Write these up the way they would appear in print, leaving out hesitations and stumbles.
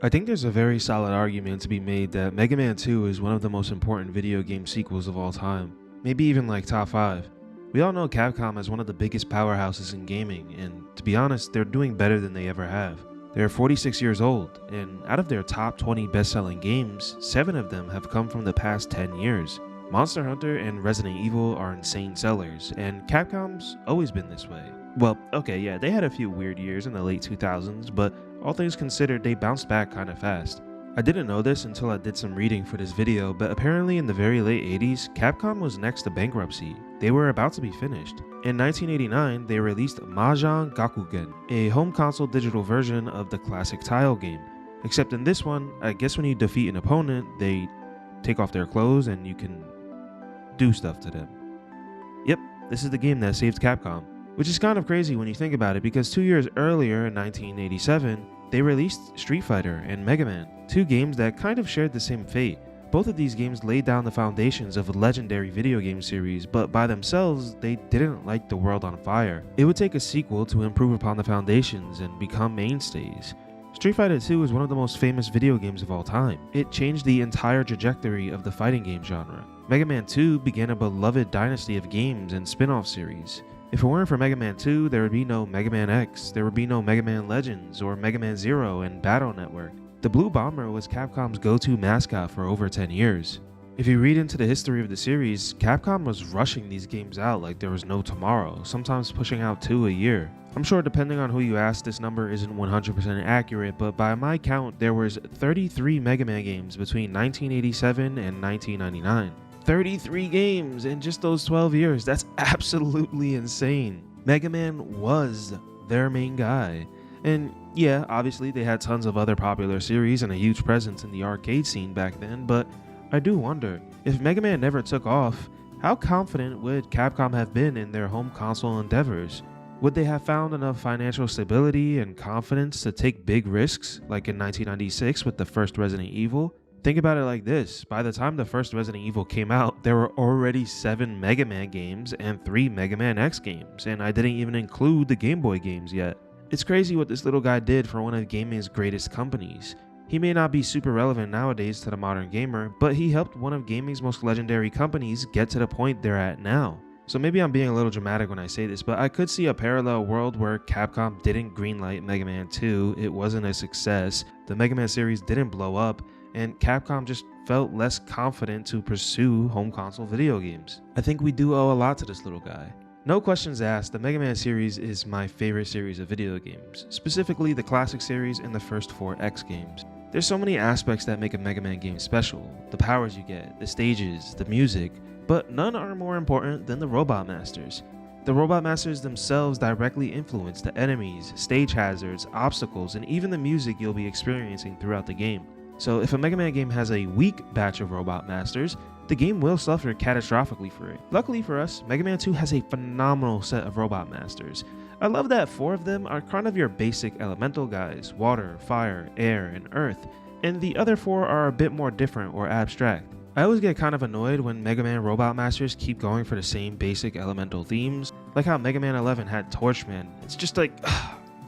I think there's a very solid argument to be made that Mega Man 2 is one of the most important video game sequels of all time, maybe even like top 5. We all know Capcom as one of the biggest powerhouses in gaming, and to be honest, they're doing better than they ever have. They're 46 years old, and out of their top 20 best-selling games, 7 of them have come from the past 10 years. Monster Hunter and Resident Evil are insane sellers, and Capcom's always been this way. Well, okay, yeah, they had a few weird years in the late 2000s, but all things considered, they bounced back kinda fast. I didn't know this until I did some reading for this video, but apparently in the very late 80s, Capcom was next to bankruptcy. They were about to be finished. In 1989, they released Mahjong Gakugen, a home console digital version of the classic tile game. Except in this one, I guess when you defeat an opponent, they take off their clothes and you can do stuff to them. Yep, this is the game that saved Capcom. Which is kind of crazy when you think about it, because 2 years earlier in 1987, they released Street Fighter and Mega Man, 2 games that kind of shared the same fate. Both of these games laid down the foundations of a legendary video game series, but by themselves, they didn't light the world on fire. It would take a sequel to improve upon the foundations and become mainstays. Street Fighter 2 is one of the most famous video games of all time. It changed the entire trajectory of the fighting game genre. Mega Man 2 began a beloved dynasty of games and spin-off series. If it weren't for Mega Man 2, there would be no Mega Man X, there would be no Mega Man Legends or Mega Man Zero and Battle Network. The Blue Bomber was Capcom's go-to mascot for over 10 years. If you read into the history of the series, Capcom was rushing these games out like there was no tomorrow, sometimes pushing out 2 a year. I'm sure depending on who you ask, this number isn't 100% accurate, but by my count, there was 33 Mega Man games between 1987 and 1999. 33 games in just those 12 years. That's absolutely insane. Mega Man was their main guy. And yeah, obviously they had tons of other popular series and a huge presence in the arcade scene back then, but I do wonder, if Mega Man never took off, how confident would Capcom have been in their home console endeavors? Would they have found enough financial stability and confidence to take big risks, like in 1996 with the first Resident Evil? Think about it like this, by the time the first Resident Evil came out, there were already 7 Mega Man games and 3 Mega Man X games, and I didn't even include the Game Boy games yet. It's crazy what this little guy did for one of gaming's greatest companies. He may not be super relevant nowadays to the modern gamer, but he helped one of gaming's most legendary companies get to the point they're at now. So maybe I'm being a little dramatic when I say this, but I could see a parallel world where Capcom didn't greenlight Mega Man 2, it wasn't a success, the Mega Man series didn't blow up, and Capcom just felt less confident to pursue home console video games. I think we do owe a lot to this little guy. No questions asked, the Mega Man series is my favorite series of video games, specifically the classic series and the first 4 X games. There's so many aspects that make a Mega Man game special, the powers you get, the stages, the music, but none are more important than the Robot Masters. The Robot Masters themselves directly influence the enemies, stage hazards, obstacles, and even the music you'll be experiencing throughout the game. So if a Mega Man game has a weak batch of Robot Masters, the game will suffer catastrophically for it. Luckily for us, Mega Man 2 has a phenomenal set of Robot Masters. I love that 4 of them are kind of your basic elemental guys, water, fire, air, and earth, and the other 4 are a bit more different or abstract. I always get kind of annoyed when Mega Man Robot Masters keep going for the same basic elemental themes, like how Mega Man 11 had Torchman. It's just like,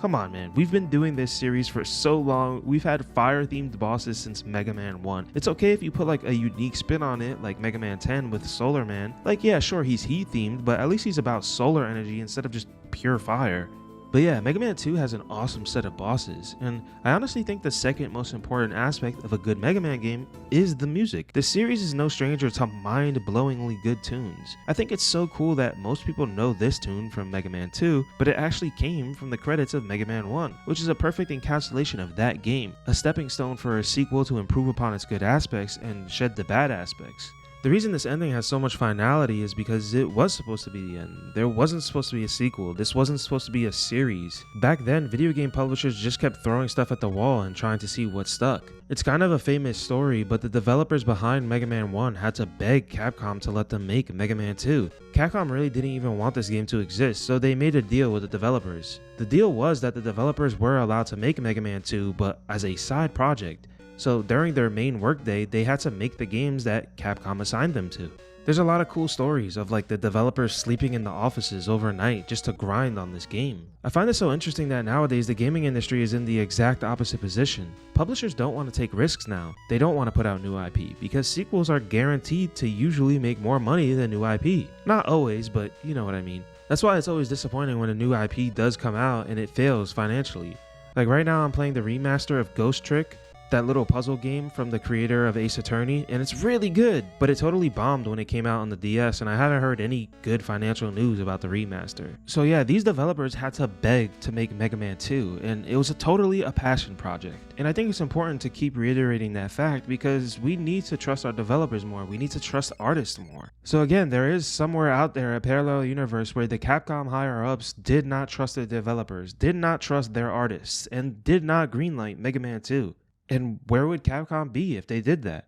come on man, we've been doing this series for so long, we've had fire-themed bosses since Mega Man 1. It's okay if you put like a unique spin on it, like Mega Man 10 with Solar Man. Like yeah, sure he's heat-themed, but at least he's about solar energy instead of just pure fire. But yeah, Mega Man 2 has an awesome set of bosses, and I honestly think the second most important aspect of a good Mega Man game is the music. The series is no stranger to mind-blowingly good tunes. I think it's so cool that most people know this tune from Mega Man 2, but it actually came from the credits of Mega Man 1, which is a perfect encapsulation of that game, a stepping stone for a sequel to improve upon its good aspects and shed the bad aspects. The reason this ending has so much finality is because it was supposed to be the end. There wasn't supposed to be a sequel. This wasn't supposed to be a series. Back then, video game publishers just kept throwing stuff at the wall and trying to see what stuck. It's kind of a famous story, but the developers behind Mega Man 1 had to beg Capcom to let them make Mega Man 2. Capcom really didn't even want this game to exist, so they made a deal with the developers. The deal was that the developers were allowed to make Mega Man 2, but as a side project. So during their main workday, they had to make the games that Capcom assigned them to. There's a lot of cool stories of like the developers sleeping in the offices overnight just to grind on this game. I find it so interesting that nowadays the gaming industry is in the exact opposite position. Publishers don't want to take risks now. They don't want to put out new IP because sequels are guaranteed to usually make more money than new IP. Not always, but you know what I mean. That's why it's always disappointing when a new IP does come out and it fails financially. Like right now I'm playing the remaster of Ghost Trick, that little puzzle game from the creator of Ace Attorney, and it's really good, but it totally bombed when it came out on the DS, and I haven't heard any good financial news about the remaster. So yeah, these developers had to beg to make Mega Man 2, and it was totally a passion project. And I think it's important to keep reiterating that fact because we need to trust our developers more, we need to trust artists more. So again, there is somewhere out there a parallel universe where the Capcom higher-ups did not trust their developers, did not trust their artists, and did not greenlight Mega Man 2. And where would Capcom be if they did that?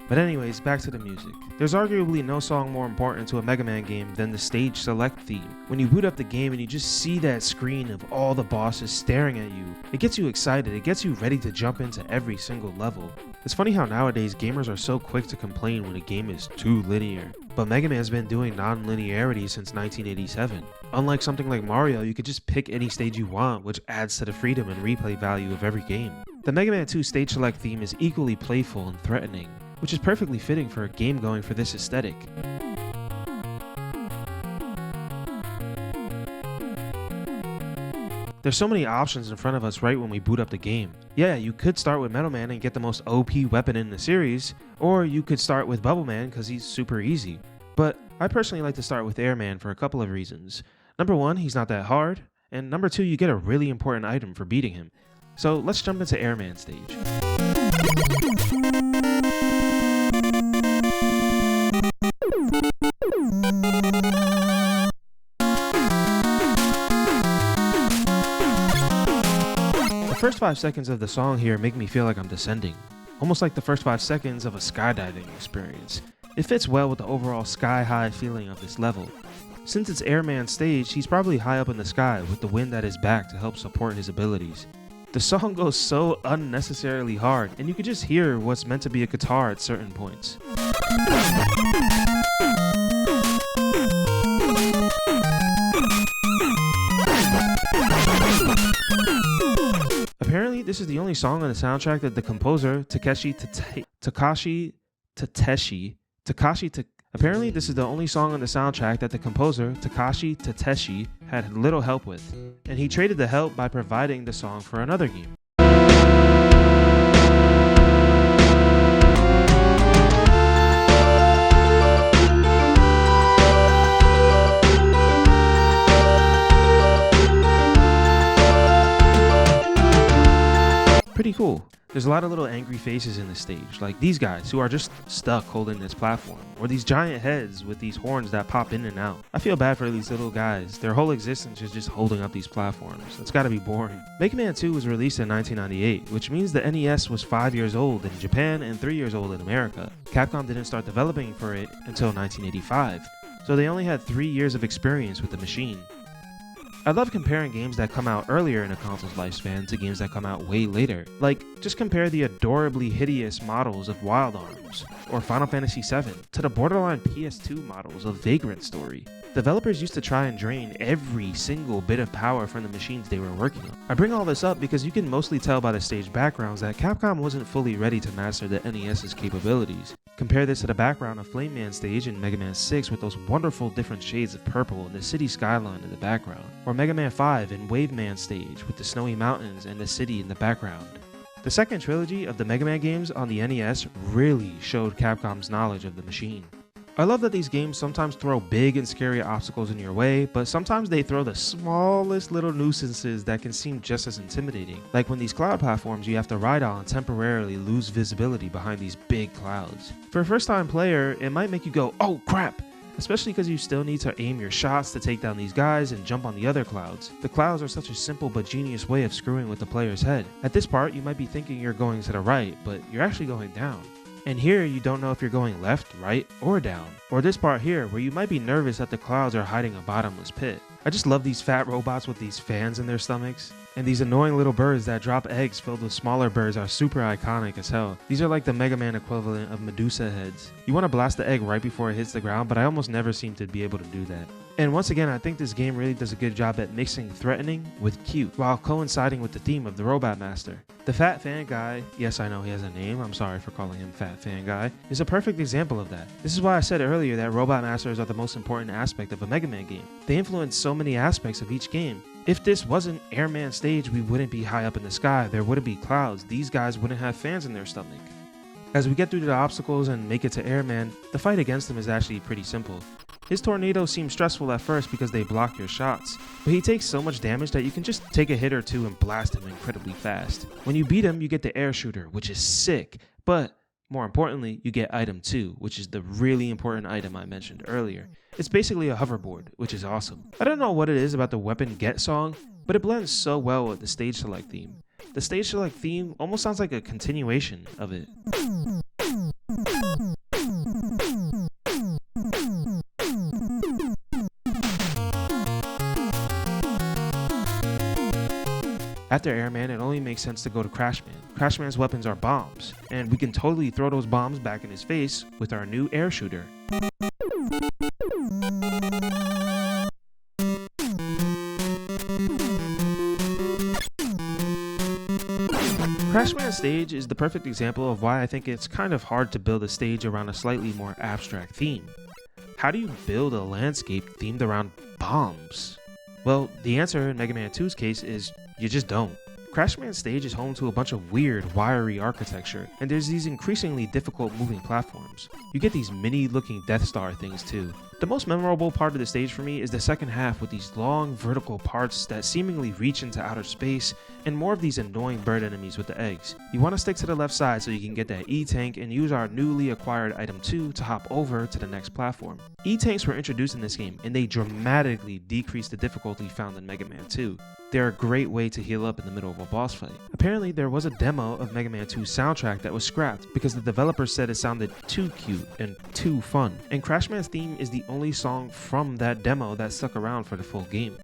But anyways, back to the music. There's arguably no song more important to a Mega Man game than the stage select theme. When you boot up the game and you just see that screen of all the bosses staring at you, it gets you excited, it gets you ready to jump into every single level. It's funny how nowadays gamers are so quick to complain when a game is too linear, but Mega Man's been doing non-linearity since 1987. Unlike something like Mario, you could just pick any stage you want, which adds to the freedom and replay value of every game. The Mega Man 2 stage select theme is equally playful and threatening, which is perfectly fitting for a game going for this aesthetic. There's so many options in front of us right when we boot up the game. Yeah, you could start with Metal Man and get the most OP weapon in the series, or you could start with Bubble Man because he's super easy. But I personally like to start with Airman for a couple of reasons. Number one, he's not that hard, and number two, you get a really important item for beating him. So let's jump into Airman stage. The first 5 seconds of the song here make me feel like I'm descending, almost like the first 5 seconds of a skydiving experience. It fits well with the overall sky-high feeling of this level. Since it's Airman's stage, he's probably high up in the sky with the wind at his back to help support his abilities. The song goes so unnecessarily hard, and you can just hear what's meant to be a guitar at certain points. Apparently, this is the only song on the soundtrack that the composer Takashi Tateishi had little help with, and he traded the help by providing the song for another game. Pretty cool. There's a lot of little angry faces in the stage, like these guys who are just stuck holding this platform, or these giant heads with these horns that pop in and out. I feel bad for these little guys. Their whole existence is just holding up these platforms. That's gotta be boring. Mega Man 2 was released in 1998, which means the NES was 5 years old in Japan and 3 years old in America. Capcom didn't start developing for it until 1985, so they only had 3 years of experience with the machine. I love comparing games that come out earlier in a console's lifespan to games that come out way later. Like, just compare the adorably hideous models of Wild Arms or Final Fantasy VII to the borderline PS2 models of Vagrant Story. Developers used to try and drain every single bit of power from the machines they were working on. I bring all this up because you can mostly tell by the stage backgrounds that Capcom wasn't fully ready to master the NES's capabilities. Compare this to the background of Flame Man stage in Mega Man 6 with those wonderful different shades of purple and the city skyline in the background, or Mega Man 5 in Wave Man stage with the snowy mountains and the city in the background. The second trilogy of the Mega Man games on the NES really showed Capcom's knowledge of the machine. I love that these games sometimes throw big and scary obstacles in your way, but sometimes they throw the smallest little nuisances that can seem just as intimidating, like when these cloud platforms you have to ride on temporarily lose visibility behind these big clouds. For a first time player, it might make you go, oh crap! Especially because you still need to aim your shots to take down these guys and jump on the other clouds. The clouds are such a simple but genius way of screwing with the player's head. At this part, you might be thinking you're going to the right, but you're actually going down. And here you don't know if you're going left, right, or down. Or this part here where you might be nervous that the clouds are hiding a bottomless pit. I just love these fat robots with these fans in their stomachs. And these annoying little birds that drop eggs filled with smaller birds are super iconic as hell. These are like the Mega Man equivalent of Medusa heads. You want to blast the egg right before it hits the ground, but I almost never seem to be able to do that. And once again, I think this game really does a good job at mixing threatening with cute, while coinciding with the theme of the Robot Master. The Fat Fan Guy, yes I know he has a name, I'm sorry for calling him Fat Fan Guy, is a perfect example of that. This is why I said earlier that Robot Masters are the most important aspect of a Mega Man game. They influence so many aspects of each game. If this wasn't Airman stage, we wouldn't be high up in the sky, there wouldn't be clouds, these guys wouldn't have fans in their stomach. As we get through the obstacles and make it to Airman, the fight against him is actually pretty simple. His tornadoes seem stressful at first because they block your shots, but he takes so much damage that you can just take a hit or two and blast him incredibly fast. When you beat him, you get the air shooter, which is sick, but more importantly, you get item 2, which is the really important item I mentioned earlier. It's basically a hoverboard, which is awesome. I don't know what it is about the Weapon Get song, but it blends so well with the stage select theme. The stage select theme almost sounds like a continuation of it. After Airman, it only makes sense to go to Crashman. Crashman's weapons are bombs, and we can totally throw those bombs back in his face with our new air shooter. Crashman stage is the perfect example of why I think it's kind of hard to build a stage around a slightly more abstract theme. How do you build a landscape themed around bombs? Well, the answer in Mega Man 2's case is you just don't. Crashman stage is home to a bunch of weird, wiry architecture, and there's these increasingly difficult moving platforms. You get these mini-looking Death Star things too. The most memorable part of the stage for me is the second half with these long vertical parts that seemingly reach into outer space, and more of these annoying bird enemies with the eggs. You want to stick to the left side so you can get that E-Tank and use our newly acquired item 2 to hop over to the next platform. E-Tanks were introduced in this game, and they dramatically decreased the difficulty found in Mega Man 2. They're a great way to heal up in the middle of a boss fight. Apparently, there was a demo of Mega Man 2's soundtrack that was scrapped because the developer said it sounded too cute and too fun, and Crashman's theme is the only song from that demo that stuck around for the full game.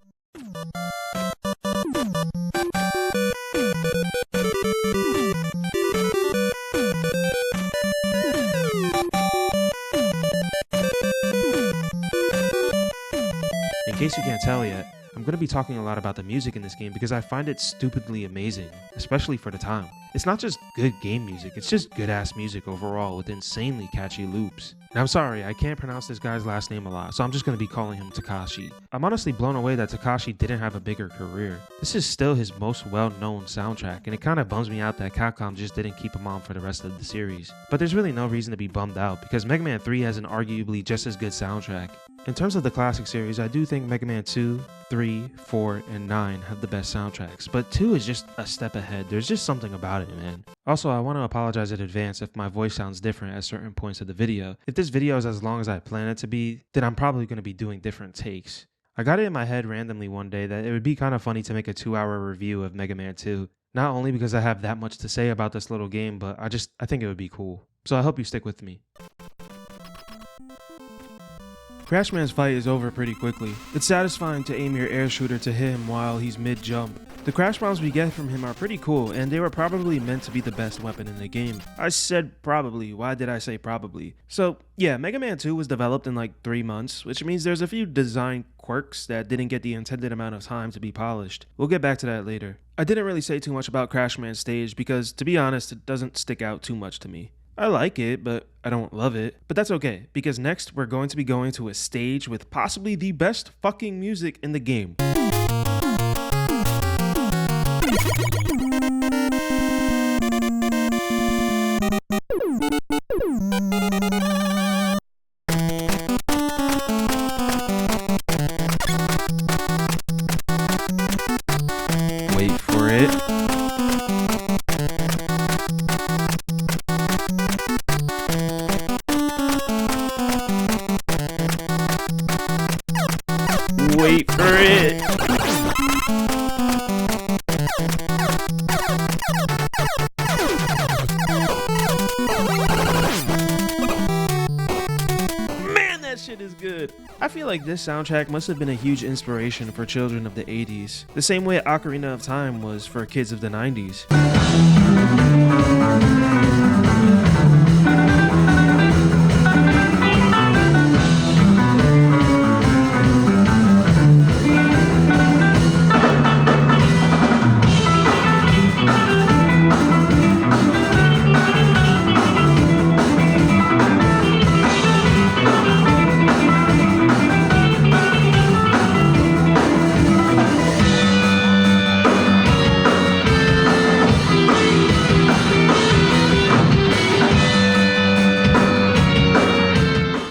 In case you can't tell yet, I'm going to be talking a lot about the music in this game because I find it stupidly amazing, especially for the time. It's not just good game music, it's just good ass music overall with insanely catchy loops. Now I'm sorry, I can't pronounce this guy's last name a lot, so I'm just going to be calling him Takashi. I'm honestly blown away that Takashi didn't have a bigger career. This is still his most well-known soundtrack, and it kind of bums me out that Capcom just didn't keep him on for the rest of the series. But there's really no reason to be bummed out, because Mega Man 3 has an arguably just as good soundtrack. In terms of the classic series, I do think Mega Man 2, 3, 4, and 9 have the best soundtracks, but 2 is just a step ahead. There's just something about it, man. Also, I want to apologize in advance if my voice sounds different at certain points of the video. If this video is as long as I plan it to be, then I'm probably going to be doing different takes. I got it in my head randomly one day that it would be kind of funny to make a 2-hour review of Mega Man 2. Not only because I have that much to say about this little game, but I think it would be cool. So I hope you stick with me. Crashman's fight is over pretty quickly. It's satisfying to aim your air shooter to hit him while he's mid-jump. The crash bombs we get from him are pretty cool, and they were probably meant to be the best weapon in the game. I said probably, why did I say probably? So yeah, Mega Man 2 was developed in like 3 months, which means there's a few design quirks that didn't get the intended amount of time to be polished. We'll get back to that later. I didn't really say too much about Crashman's stage because, to be honest, it doesn't stick out too much to me. I like it, but I don't love it. But that's okay, because next we're going to be going to a stage with possibly the best fucking music in the game. Wait for it. Wait for it. Man, that shit is good. I feel like this soundtrack must have been a huge inspiration for children of the 80s, the same way Ocarina of Time was for kids of the 90s.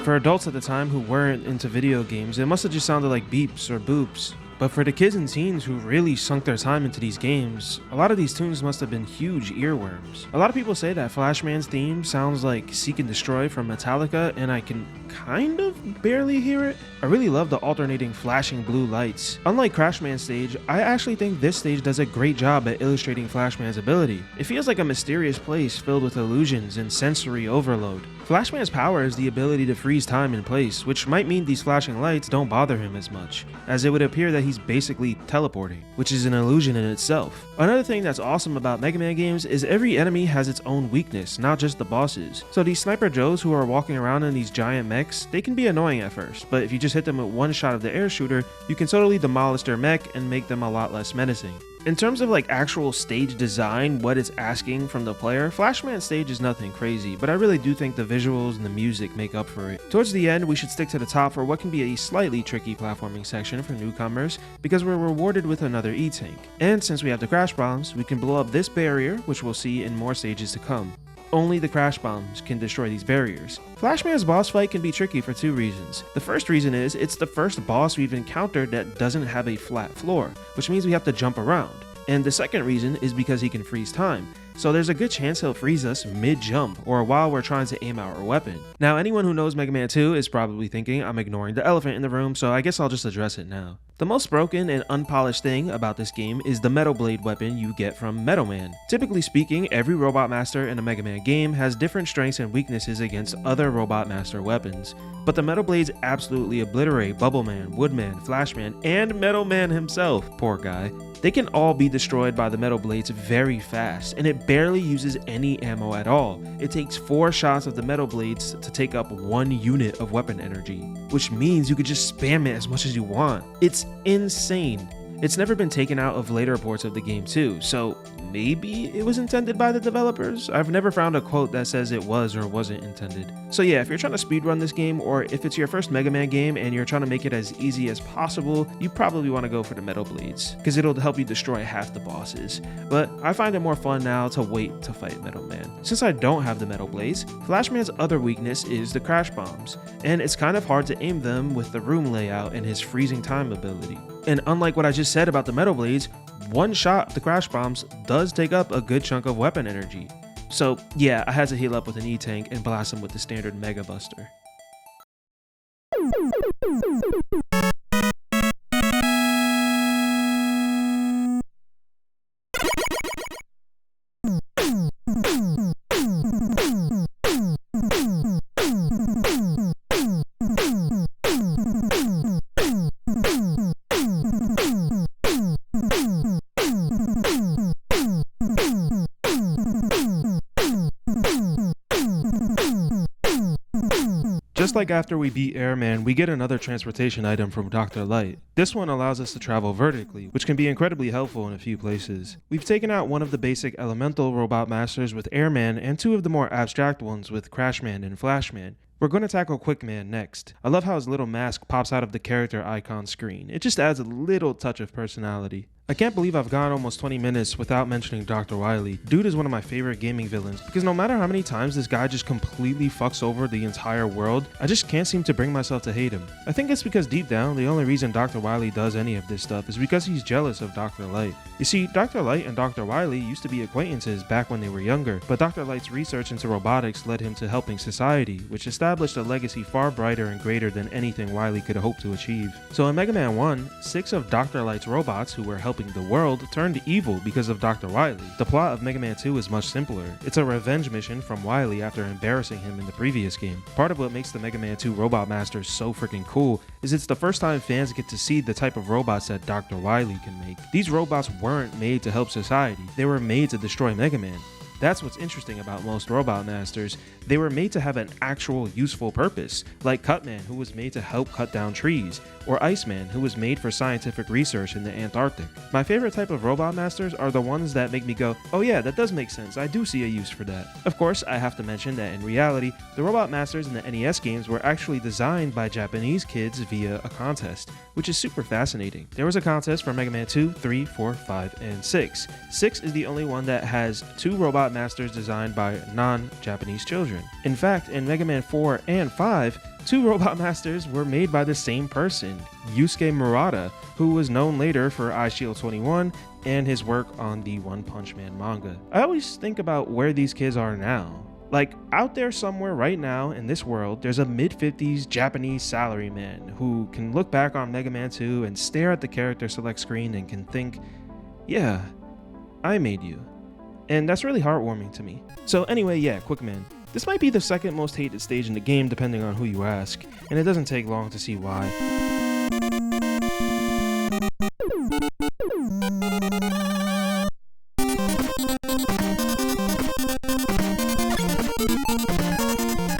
For adults at the time who weren't into video games, it must have just sounded like beeps or boops. But for the kids and teens who really sunk their time into these games, a lot of these tunes must have been huge earworms. A lot of people say that Flashman's theme sounds like Seek and Destroy from Metallica, and I can kind of barely hear it. I really love the alternating flashing blue lights. Unlike Crashman's stage, I actually think this stage does a great job at illustrating Flashman's ability. It feels like a mysterious place filled with illusions and sensory overload. Flashman's power is the ability to freeze time and place, which might mean these flashing lights don't bother him as much, as it would appear that he's basically teleporting, which is an illusion in itself. Another thing that's awesome about Mega Man games is every enemy has its own weakness, not just the bosses. So these Sniper Joes who are walking around in these giant mechs, they can be annoying at first, but if you just hit them with one shot of the air shooter, you can totally demolish their mech and make them a lot less menacing. In terms of like actual stage design, what it's asking from the player, Flashman's stage is nothing crazy, but I really do think the visuals and the music make up for it. Towards the end, we should stick to the top for what can be a slightly tricky platforming section for newcomers, because we're rewarded with another E-Tank. And since we have the crash bombs, we can blow up this barrier, which we'll see in more stages to come. Only the crash bombs can destroy these barriers. Flashman's boss fight can be tricky for two reasons. The first reason is it's the first boss we've encountered that doesn't have a flat floor, which means we have to jump around. And the second reason is because he can freeze time. So there's a good chance he'll freeze us mid-jump or while we're trying to aim our weapon. Now, anyone who knows Mega Man 2 is probably thinking I'm ignoring the elephant in the room, so I guess I'll just address it now. The most broken and unpolished thing about this game is the Metal Blade weapon you get from Metal Man. Typically speaking, every Robot Master in a Mega Man game has different strengths and weaknesses against other Robot Master weapons. But the Metal Blades absolutely obliterate Bubble Man, Woodman, Flashman, and Metal Man himself, poor guy. They can all be destroyed by the Metal Blades very fast, and it barely uses any ammo at all. It takes 4 shots of the Metal Blades to take up 1 unit of weapon energy, which means you could just spam it as much as you want. It's insane. It's never been taken out of later ports of the game too, so maybe it was intended by the developers? I've never found a quote that says it was or wasn't intended. So yeah, if you're trying to speedrun this game, or if it's your first Mega Man game and you're trying to make it as easy as possible, you probably want to go for the Metal Blades, because it'll help you destroy half the bosses. But I find it more fun now to wait to fight Metal Man. Since I don't have the Metal Blades, Flashman's other weakness is the crash bombs, and it's kind of hard to aim them with the room layout and his freezing time ability. And unlike what I just said about the Metal Blades, one shot of the crash bombs does take up a good chunk of weapon energy. So yeah, I had to heal up with an E-Tank and blast him with the standard Mega Buster. like after we beat Airman, we get another transportation item from Dr. Light. This one allows us to travel vertically, which can be incredibly helpful in a few places. We've taken out one of the basic elemental robot masters with Airman and two of the more abstract ones with Crashman and Flashman. We're going to tackle Quickman next. I love how his little mask pops out of the character icon screen. It just adds a little touch of personality. I can't believe I've gone almost 20 minutes without mentioning Dr. Wily. Dude is one of my favorite gaming villains because no matter how many times this guy just completely fucks over the entire world, I just can't seem to bring myself to hate him. I think it's because deep down, the only reason Dr. Wily does any of this stuff is because he's jealous of Dr. Light. You see, Dr. Light and Dr. Wily used to be acquaintances back when they were younger, but Dr. Light's research into robotics led him to helping society, which established a legacy far brighter and greater than anything Wily could hope to achieve. So in Mega Man 1, 6 of Dr. Light's robots who were helping the world turned evil because of Dr. Wily. The plot of Mega Man 2 is much simpler. It's a revenge mission from Wily after embarrassing him in the previous game. Part of what makes the Mega Man 2 Robot Masters so freaking cool is it's the first time fans get to see the type of robots that Dr. Wily can make. These robots weren't made to help society, they were made to destroy Mega Man. That's what's interesting about most Robot Masters. They were made to have an actual useful purpose, like Cutman, who was made to help cut down trees, or Iceman, who was made for scientific research in the Antarctic. My favorite type of Robot Masters are the ones that make me go, oh yeah, that does make sense, I do see a use for that. Of course, I have to mention that in reality, the Robot Masters in the NES games were actually designed by Japanese kids via a contest, which is super fascinating. There was a contest for Mega Man 2, 3, 4, 5, and 6. 6 is the only one that has 2 Robot Masters designed by non-Japanese children. In fact, in Mega Man 4 and 5, 2 Robot Masters were made by the same person, Yusuke Murata, who was known later for Eyeshield 21 and his work on the One Punch Man manga. I always think about where these kids are now. Like, out there somewhere right now in this world, there's a mid-50s Japanese salaryman who can look back on Mega Man 2 and stare at the character select screen and can think, yeah, I made you. And that's really heartwarming to me. So anyway, yeah, Quickman. This might be the second most hated stage in the game depending on who you ask, and it doesn't take long to see why.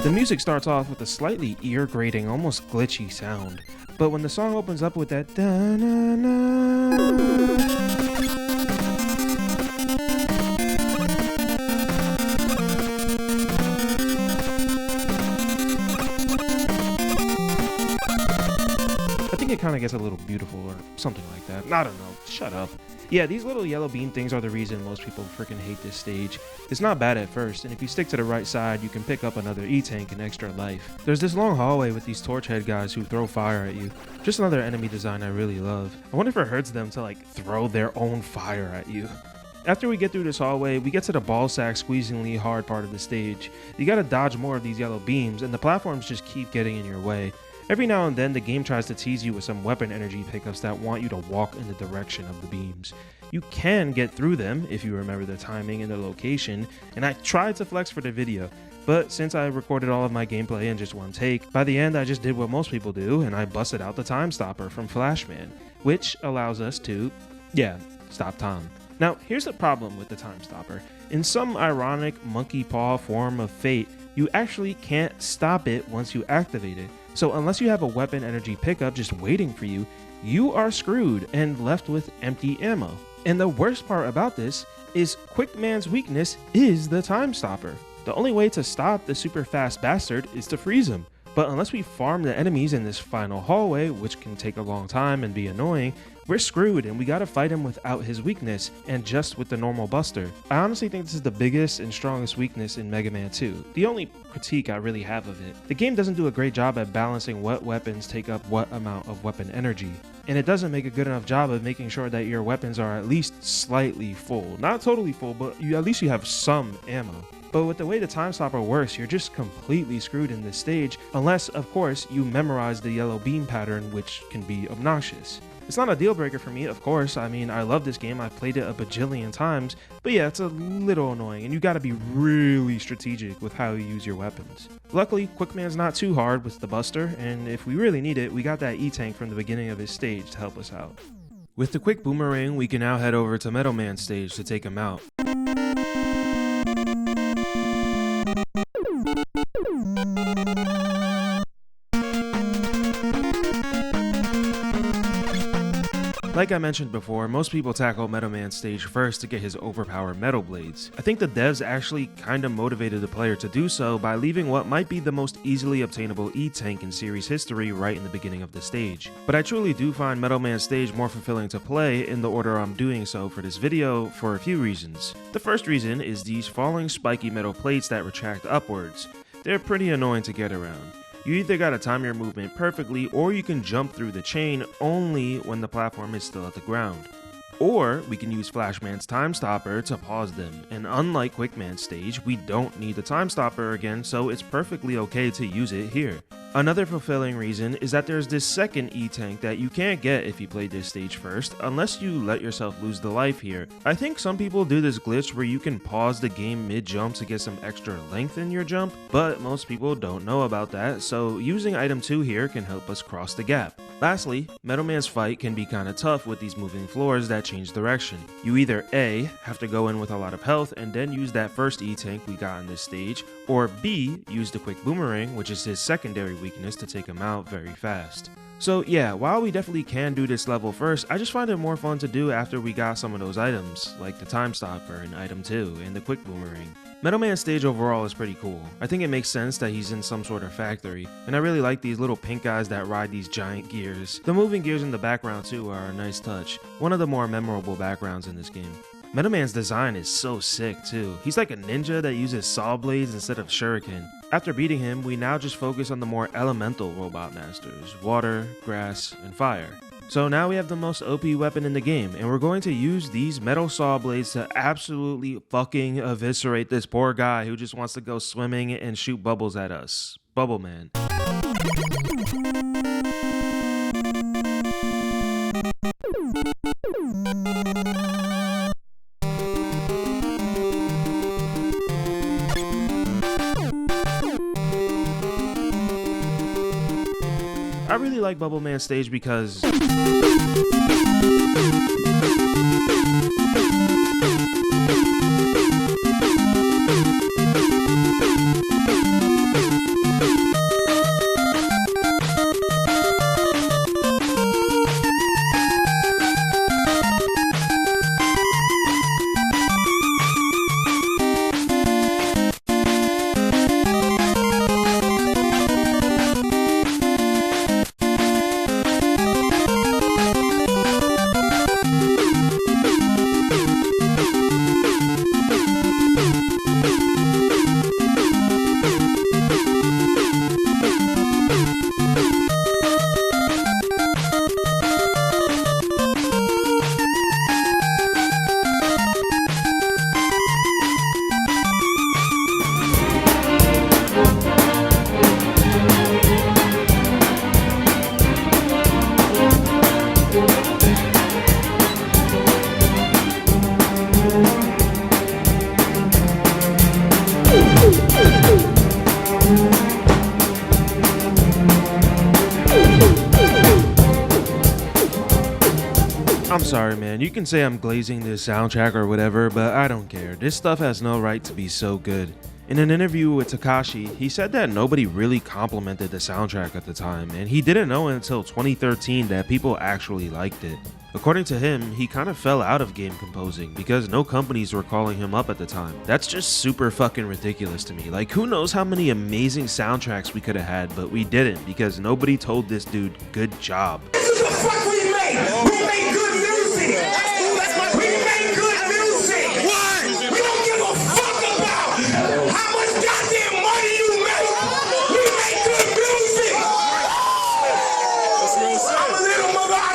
The music starts off with a slightly ear-grating, almost glitchy sound, but when the song opens up with that da-na-na, it kind of gets a little beautiful or something like that. I don't know. Shut up. Yeah, these little yellow beam things are the reason most people freaking hate this stage. It's not bad at first, and if you stick to the right side, you can pick up another E-Tank and extra life. There's this long hallway with these torch head guys who throw fire at you. Just another enemy design I really love. I wonder if it hurts them to like throw their own fire at you. After we get through this hallway, we get to the ballsack squeezingly hard part of the stage. You gotta dodge more of these yellow beams, and the platforms just keep getting in your way. Every now and then, the game tries to tease you with some weapon energy pickups that want you to walk in the direction of the beams. You can get through them if you remember the timing and the location, and I tried to flex for the video, but since I recorded all of my gameplay in just one take, by the end I just did what most people do, and I busted out the Time Stopper from Flashman, which allows us to, stop time. Now, here's the problem with the Time Stopper. In some ironic monkey paw form of fate, you actually can't stop it once you activate it. So unless you have a weapon energy pickup just waiting for you, you are screwed and left with empty ammo. And the worst part about this is Quickman's weakness is the Time Stopper. The only way to stop the super fast bastard is to freeze him. But unless we farm the enemies in this final hallway, which can take a long time and be annoying, we're screwed and we gotta fight him without his weakness and just with the normal buster. I honestly think this is the biggest and strongest weakness in Mega Man 2. The only critique I really have of it. The game doesn't do a great job at balancing what weapons take up what amount of weapon energy. And it doesn't make a good enough job of making sure that your weapons are at least slightly full. Not totally full, but at least you have some ammo. But with the way the Time Stopper works, you're just completely screwed in this stage, unless, of course, you memorize the yellow beam pattern, which can be obnoxious. It's not a deal breaker for me, of course. I mean, I love this game, I've played it a bajillion times, but yeah, it's a little annoying, and you gotta be really strategic with how you use your weapons. Luckily, Quickman's not too hard with the Buster, and if we really need it, we got that E-Tank from the beginning of his stage to help us out. With the quick boomerang, we can now head over to Metal Man's stage to take him out. Like I mentioned before, most people tackle Metal Man stage first to get his overpowered metal blades. I think the devs actually kinda motivated the player to do so by leaving what might be the most easily obtainable E-Tank in series history right in the beginning of the stage. But I truly do find Metal Man stage more fulfilling to play in the order I'm doing so for this video for a few reasons. The first reason is these falling spiky metal plates that retract upwards. They're pretty annoying to get around. You either gotta time your movement perfectly, or you can jump through the chain only when the platform is still at the ground. Or we can use Flashman's Time Stopper to pause them, and unlike Quickman's stage, we don't need the Time Stopper again, so it's perfectly okay to use it here. Another fulfilling reason is that there's this second E-Tank that you can't get if you played this stage first, unless you let yourself lose the life here. I think some people do this glitch where you can pause the game mid-jump to get some extra length in your jump, but most people don't know about that, so using item 2 here can help us cross the gap. Lastly, Metal Man's fight can be kinda tough with these moving floors that change direction. You either A, have to go in with a lot of health and then use that first E-Tank we got in this stage, or B, use the quick boomerang, which is his secondary weakness, to take him out very fast. So yeah, while we definitely can do this level first, I just find it more fun to do after we got some of those items, like the Time Stopper in item 2 and the quick boomerang. Metal Man stage overall is pretty cool. I think it makes sense that he's in some sort of factory, and I really like these little pink guys that ride these giant gears. The moving gears in the background too are a nice touch, one of the more memorable backgrounds in this game. Metal Man's design is so sick too. He's like a ninja that uses saw blades instead of shuriken. After beating him, we now just focus on the more elemental robot masters, water, grass, and fire. So now we have the most OP weapon in the game, and we're going to use these metal saw blades to absolutely fucking eviscerate this poor guy who just wants to go swimming and shoot bubbles at us. Bubble Man. I really like Bubble Man's stage because I'm sorry, man. You can say I'm glazing this soundtrack or whatever, but I don't care. This stuff has no right to be so good. In an interview with Takashi, he said that nobody really complimented the soundtrack at the time, and he didn't know until 2013 that people actually liked it. According to him, he kind of fell out of game composing because no companies were calling him up at the time. That's just super fucking ridiculous to me. Like, who knows how many amazing soundtracks we could have had, but we didn't because nobody told this dude good job. This is the fuck we make! We make good music! We make good music! What? We don't give a fuck about how much goddamn money you make! We make good music! I'm a little mother, I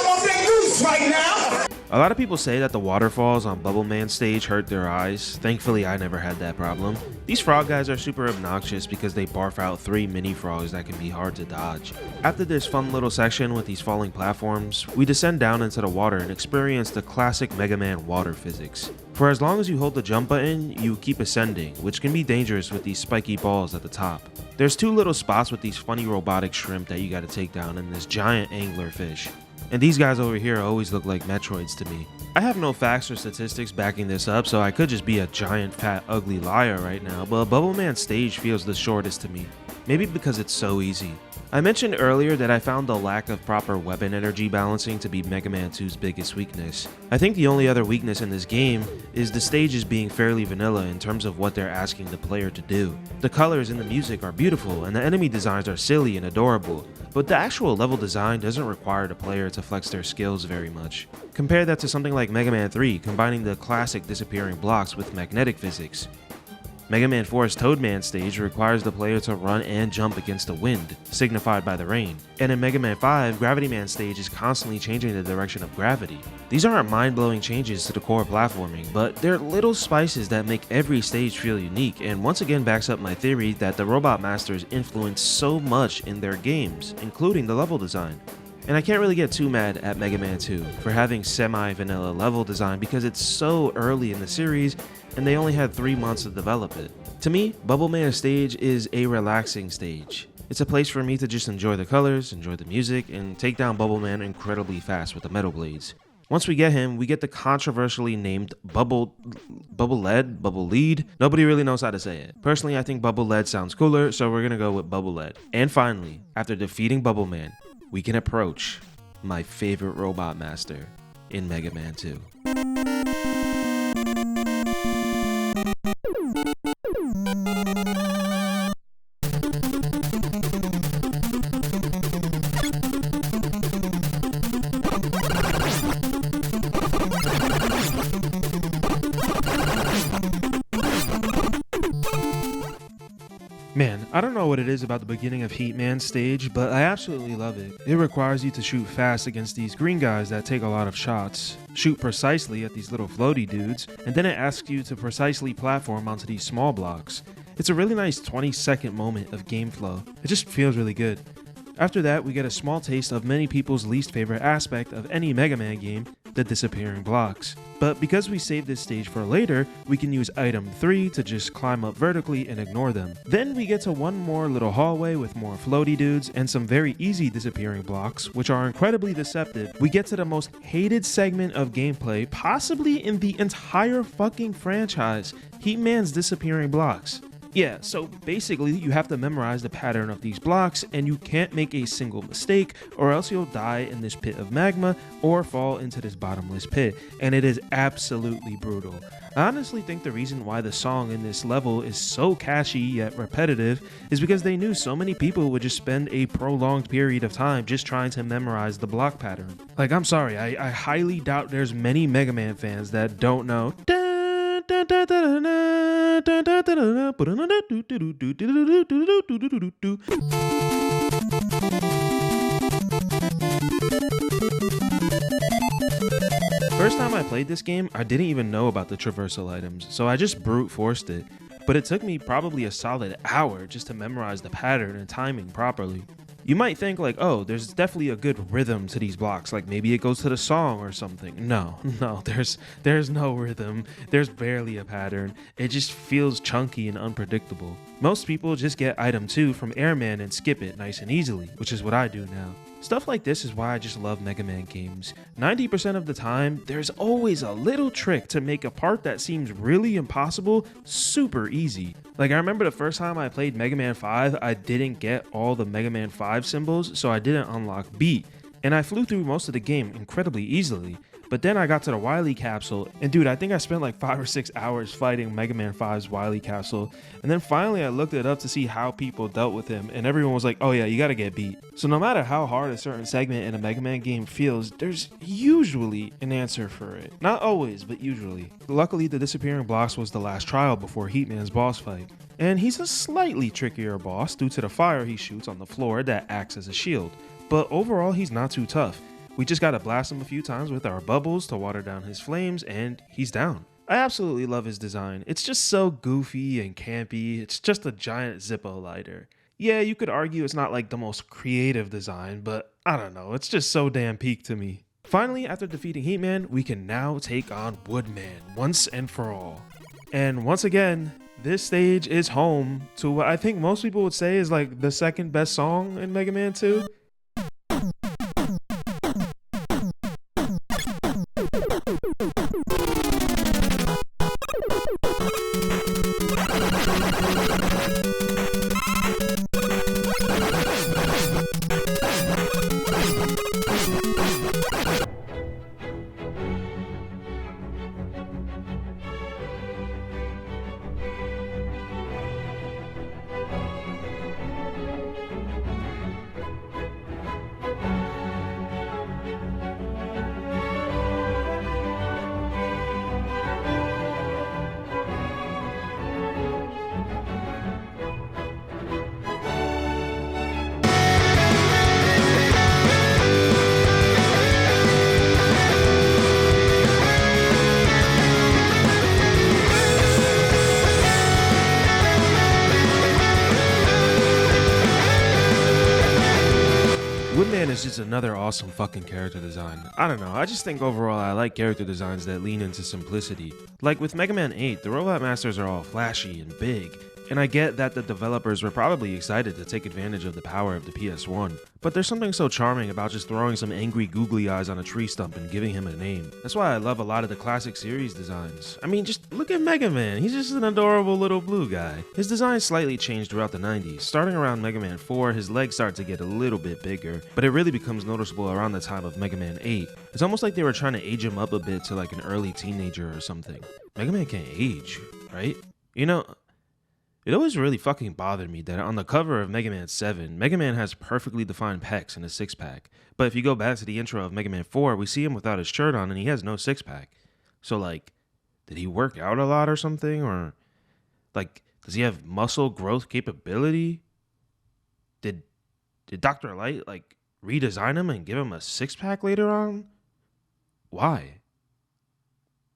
want that goose right now! A lot of people say that the waterfalls on Bubble Man's stage hurt their eyes. Thankfully, I never had that problem. These frog guys are super obnoxious because they barf out 3 mini frogs that can be hard to dodge. After this fun little section with these falling platforms, we descend down into the water and experience the classic Mega Man water physics. For as long as you hold the jump button, you keep ascending, which can be dangerous with these spiky balls at the top. There's 2 little spots with these funny robotic shrimp that you gotta take down and this giant angler fish. And these guys over here always look like Metroids to me. I have no facts or statistics backing this up, so I could just be a giant fat ugly liar right now, but Bubble Man's stage feels the shortest to me. Maybe because it's so easy. I mentioned earlier that I found the lack of proper weapon energy balancing to be Mega Man 2's biggest weakness. I think the only other weakness in this game is the stages being fairly vanilla in terms of what they're asking the player to do. The colors in the music are beautiful and the enemy designs are silly and adorable, but the actual level design doesn't require the player to flex their skills very much. Compare that to something like Mega Man 3 combining the classic disappearing blocks with magnetic physics. Mega Man 4's Toadman stage requires the player to run and jump against the wind, signified by the rain. And in Mega Man 5, Gravity Man stage is constantly changing the direction of gravity. These aren't mind-blowing changes to the core platforming, but they're little spices that make every stage feel unique, and once again backs up my theory that the Robot Masters influence so much in their games, including the level design. And I can't really get too mad at Mega Man 2 for having semi-vanilla level design because it's so early in the series and they only had 3 months to develop it. To me, Bubble Man stage is a relaxing stage. It's a place for me to just enjoy the colors, enjoy the music, and take down Bubble Man incredibly fast with the Metal Blades. Once we get him, we get the controversially named Bubble Lead. Nobody really knows how to say it. Personally, I think Bubble Lead sounds cooler, so we're gonna go with Bubble Lead. And finally, after defeating Bubble Man, we can approach my favorite Robot Master in Mega Man 2. Man, I don't know what it is about the beginning of Heatman stage, but I absolutely love it. It requires you to shoot fast against these green guys that take a lot of shots, shoot precisely at these little floaty dudes, and then it asks you to precisely platform onto these small blocks. It's a really nice 20-second moment of game flow. It just feels really good. After that, we get a small taste of many people's least favorite aspect of any Mega Man game, the disappearing blocks. But because we saved this stage for later, we can use item 3 to just climb up vertically and ignore them. Then we get to one more little hallway with more floaty dudes and some very easy disappearing blocks, which are incredibly deceptive. We get to the most hated segment of gameplay, possibly in the entire fucking franchise, Heatman's disappearing blocks. Yeah, so basically you have to memorize the pattern of these blocks and you can't make a single mistake or else you'll die in this pit of magma or fall into this bottomless pit, and it is absolutely brutal. I honestly think the reason why the song in this level is so catchy yet repetitive is because they knew so many people would just spend a prolonged period of time just trying to memorize the block pattern. Like, I'm sorry, I highly doubt there's many Mega Man fans that don't know First time I played this game, I didn't even know about the traversal items, so I just brute forced it. But it took me probably a solid hour just to memorize the pattern and timing properly. You might think like, oh, there's definitely a good rhythm to these blocks, like maybe it goes to the song or something. No, there's no rhythm. There's barely a pattern. It just feels chunky and unpredictable. Most people just get item 2 from Airman and skip it nice and easily, which is what I do now. Stuff like this is why I just love Mega Man games. 90% of the time, there's always a little trick to make a part that seems really impossible super easy. Like, I remember the first time I played Mega Man 5, I didn't get all the Mega Man 5 symbols, so I didn't unlock Beat, and I flew through most of the game incredibly easily. But then I got to the Wily Capsule, and dude, I think I spent like 5 or 6 hours fighting Mega Man 5's Wily Capsule, and then finally I looked it up to see how people dealt with him, and everyone was like, oh yeah, you gotta get Beat. So no matter how hard a certain segment in a Mega Man game feels, there's usually an answer for it. Not always, but usually. Luckily, the disappearing blocks was the last trial before Heatman's boss fight, and he's a slightly trickier boss due to the fire he shoots on the floor that acts as a shield, but overall he's not too tough. We just gotta blast him a few times with our bubbles to water down his flames, and he's down. I absolutely love his design. It's just so goofy and campy. It's just a giant Zippo lighter. Yeah, you could argue it's not like the most creative design, but I don't know, it's just so damn peak to me. Finally, after defeating Heatman, we can now take on Woodman once and for all. And once again, this stage is home to what I think most people would say is like the second best song in Mega Man 2. another awesome fucking character design. I don't know, I just think overall I like character designs that lean into simplicity. Like with Mega Man 8, the Robot Masters are all flashy and big, and I get that the developers were probably excited to take advantage of the power of the PS1, but there's something so charming about just throwing some angry googly eyes on a tree stump and giving him a name. That's why I love a lot of the classic series designs. I mean, just look at Mega Man, he's just an adorable little blue guy. His design slightly changed throughout the 90s. Starting around Mega Man 4, his legs start to get a little bit bigger, but it really becomes noticeable around the time of Mega Man 8. It's almost like they were trying to age him up a bit to like an early teenager or something. Mega Man can't age, right? You know, it always really fucking bothered me that on the cover of Mega Man 7, Mega Man has perfectly defined pecs and a six-pack. But if you go back to the intro of Mega Man 4, we see him without his shirt on and he has no six-pack. So like, did he work out a lot or something? Or like, does he have muscle growth capability? Did Dr. Light like redesign him and give him a six-pack later on? Why?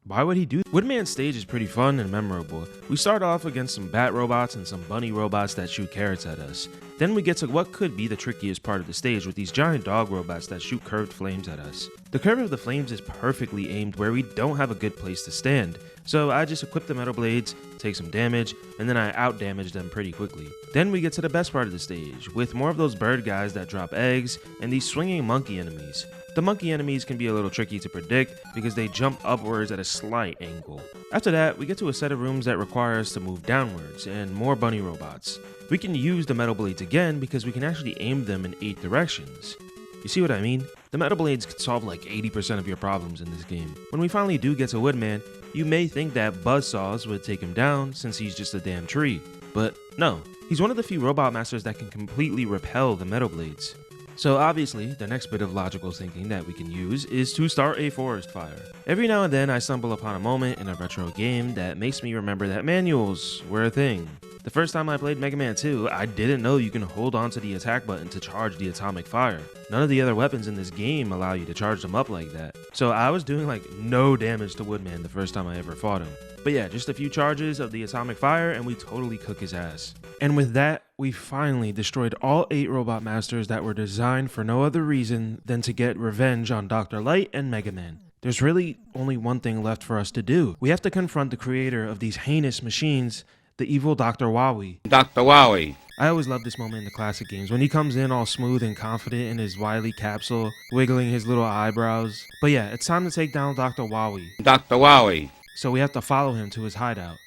Why would he do that? Woodman's stage is pretty fun and memorable. We start off against some bat robots and some bunny robots that shoot carrots at us. Then we get to what could be the trickiest part of the stage with these giant dog robots that shoot curved flames at us. The curve of the flames is perfectly aimed where we don't have a good place to stand, so I just equip the metal blades, take some damage, and then I out damage them pretty quickly. Then we get to the best part of the stage, with more of those bird guys that drop eggs and these swinging monkey enemies. The monkey enemies can be a little tricky to predict because they jump upwards at a slight angle. After that, we get to a set of rooms that require us to move downwards and more bunny robots. We can use the metal blades again because we can actually aim them in 8 directions. You see what I mean? The metal blades can solve like 80% of your problems in this game. When we finally do get to Woodman, you may think that buzzsaws would take him down since he's just a damn tree. But no, he's one of the few robot masters that can completely repel the metal blades. So obviously, the next bit of logical thinking that we can use is to start a forest fire. Every now and then I stumble upon a moment in a retro game that makes me remember that manuals were a thing. The first time I played Mega Man 2, I didn't know you can hold onto the attack button to charge the atomic fire. None of the other weapons in this game allow you to charge them up like that. So I was doing like no damage to Woodman the first time I ever fought him. But yeah, just a few charges of the atomic fire and we totally cook his ass. And with that, we finally destroyed all 8 robot masters that were designed for no other reason than to get revenge on Dr. Light and Mega Man. There's really only one thing left for us to do. We have to confront the creator of these heinous machines, the evil Dr. Wowie. Dr. Wowie. I always love this moment in the classic games when he comes in all smooth and confident in his wily capsule, wiggling his little eyebrows. But yeah, it's time to take down Dr. Wowie. Dr. Wowie. So we have to follow him to his hideout.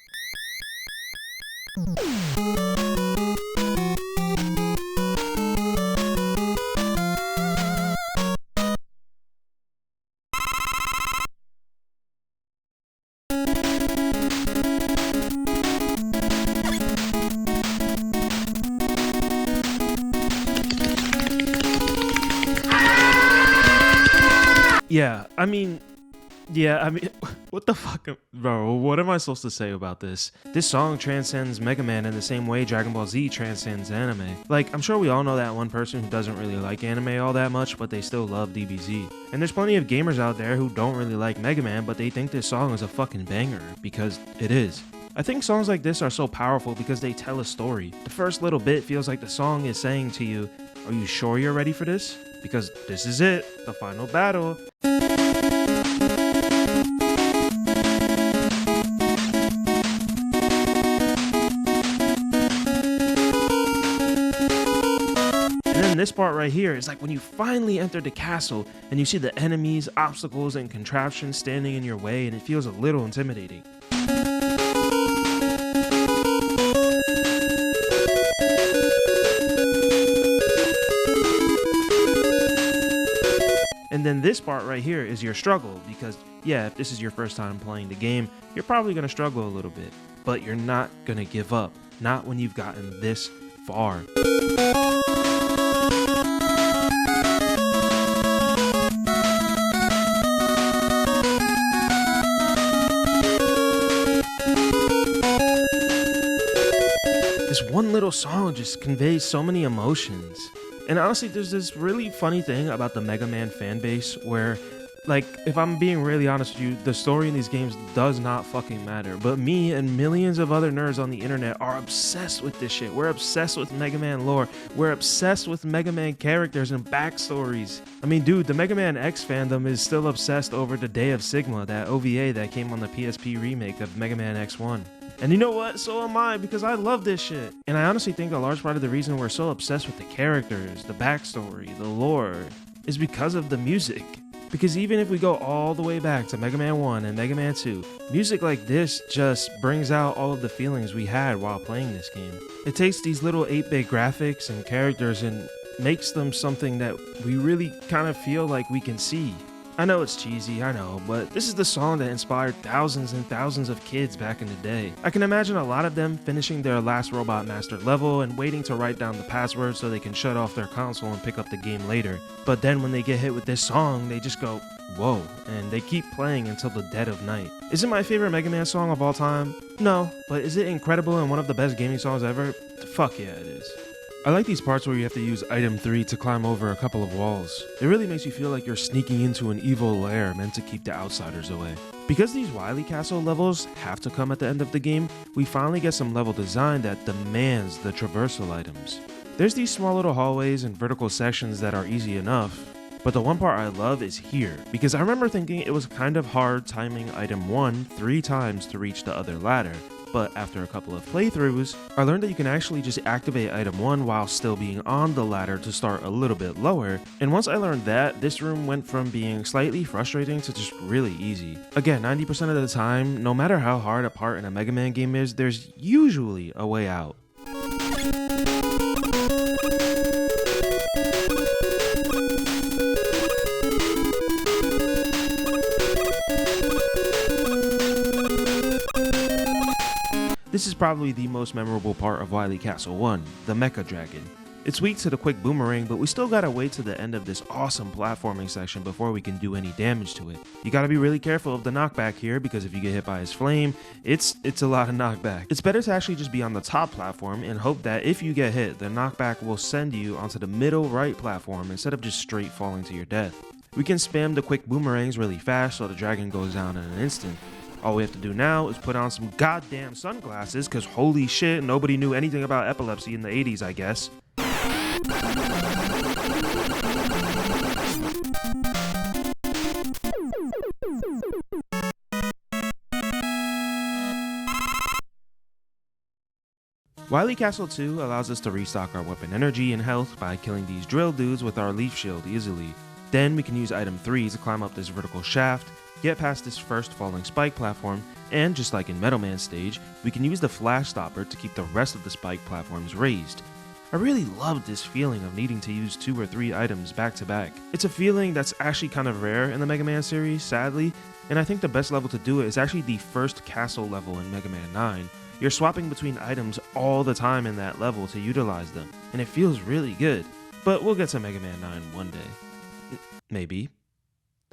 Yeah, I mean, what the fuck, bro, what am I supposed to say about this? This song transcends Mega Man in the same way Dragon Ball Z transcends anime. Like, I'm sure we all know that one person who doesn't really like anime all that much, but they still love DBZ. And there's plenty of gamers out there who don't really like Mega Man, but they think this song is a fucking banger, because it is. I think songs like this are so powerful because they tell a story. The first little bit feels like the song is saying to you, are you sure you're ready for this? Because this is it, the final battle. And then this part right here is like when you finally enter the castle and you see the enemies, obstacles, and contraptions standing in your way, and it feels a little intimidating. And then this part right here is your struggle, because yeah, if this is your first time playing the game, you're probably going to struggle a little bit, but you're not going to give up, not when you've gotten this far. This one little song just conveys so many emotions. And honestly, there's this really funny thing about the Mega Man fan base where Like, if I'm being really honest with you, the story in these games does not fucking matter. But me and millions of other nerds on the internet are obsessed with this shit. We're obsessed with Mega Man lore. We're obsessed with Mega Man characters and backstories. I mean, dude, the Mega Man X fandom is still obsessed over the Day of Sigma, that OVA that came on the PSP remake of Mega Man X1. And you know what? So am I, because I love this shit. And I honestly think a large part of the reason we're so obsessed with the characters, the backstory, the lore, is because of the music. Because even if we go all the way back to Mega Man 1 and Mega Man 2, music like this just brings out all of the feelings we had while playing this game. It takes these little 8-bit graphics and characters and makes them something that we really kind of feel like we can see. I know it's cheesy, I know, but this is the song that inspired thousands and thousands of kids back in the day. I can imagine a lot of them finishing their last Robot Master level and waiting to write down the password so they can shut off their console and pick up the game later. But then when they get hit with this song, they just go, whoa, and they keep playing until the dead of night. Is it my favorite Mega Man song of all time? No, but is it incredible and one of the best gaming songs ever? Fuck yeah, it is. I like these parts where you have to use item 3 to climb over a couple of walls. It really makes you feel like you're sneaking into an evil lair meant to keep the outsiders away. Because these Wily Castle levels have to come at the end of the game, we finally get some level design that demands the traversal items. There's these small little hallways and vertical sections that are easy enough, but the one part I love is here, because I remember thinking it was kind of hard timing item 1 3 times to reach the other ladder. But after a couple of playthroughs, I learned that you can actually just activate item 1 while still being on the ladder to start a little bit lower, and once I learned that, this room went from being slightly frustrating to just really easy. Again, 90% of the time, no matter how hard a part in a Mega Man game is, there's usually a way out. This is probably the most memorable part of Wily Castle 1, the Mecha Dragon. It's weak to the quick boomerang, but we still gotta wait to the end of this awesome platforming section before we can do any damage to it. You gotta be really careful of the knockback here, because if you get hit by his flame, it's a lot of knockback. It's better to actually just be on the top platform and hope that if you get hit, the knockback will send you onto the middle right platform instead of just straight falling to your death. We can spam the quick boomerangs really fast so the dragon goes down in an instant. All we have to do now is put on some goddamn sunglasses, cause holy shit, nobody knew anything about epilepsy in the 80s, I guess. Wily Castle 2 allows us to restock our weapon energy and health by killing these drill dudes with our leaf shield easily. Then we can use item 3 to climb up this vertical shaft, get past this first falling spike platform, and just like in Metal Man stage, we can use the flash stopper to keep the rest of the spike platforms raised. I really loved this feeling of needing to use 2 or 3 items back to back. It's a feeling that's actually kind of rare in the Mega Man series, sadly, and I think the best level to do it is actually the first castle level in Mega Man 9. You're swapping between items all the time in that level to utilize them, and it feels really good. But we'll get to Mega Man 9 one day. Maybe.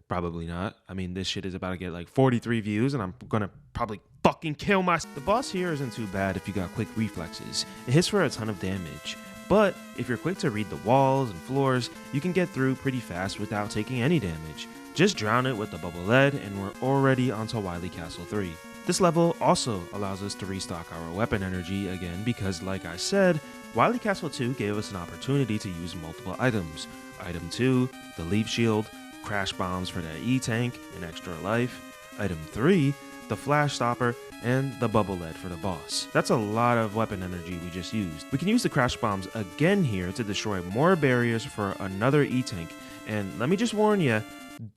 Probably not. I mean, this shit is about to get like 43 views and I'm gonna probably fucking kill myself. The boss here isn't too bad if you got quick reflexes. It hits for a ton of damage. But if you're quick to read the walls and floors, you can get through pretty fast without taking any damage. Just drown it with the bubble lead and we're already onto Wily Castle 3. This level also allows us to restock our weapon energy again because, like I said, Wily Castle 2 gave us an opportunity to use multiple items. Item 2, the leaf shield, crash bombs for that E-tank and extra life. Item 3, the flash stopper, and the bubble lead for the boss. That's a lot of weapon energy we just used. We can use the crash bombs again here to destroy more barriers for another E-tank. And let me just warn you,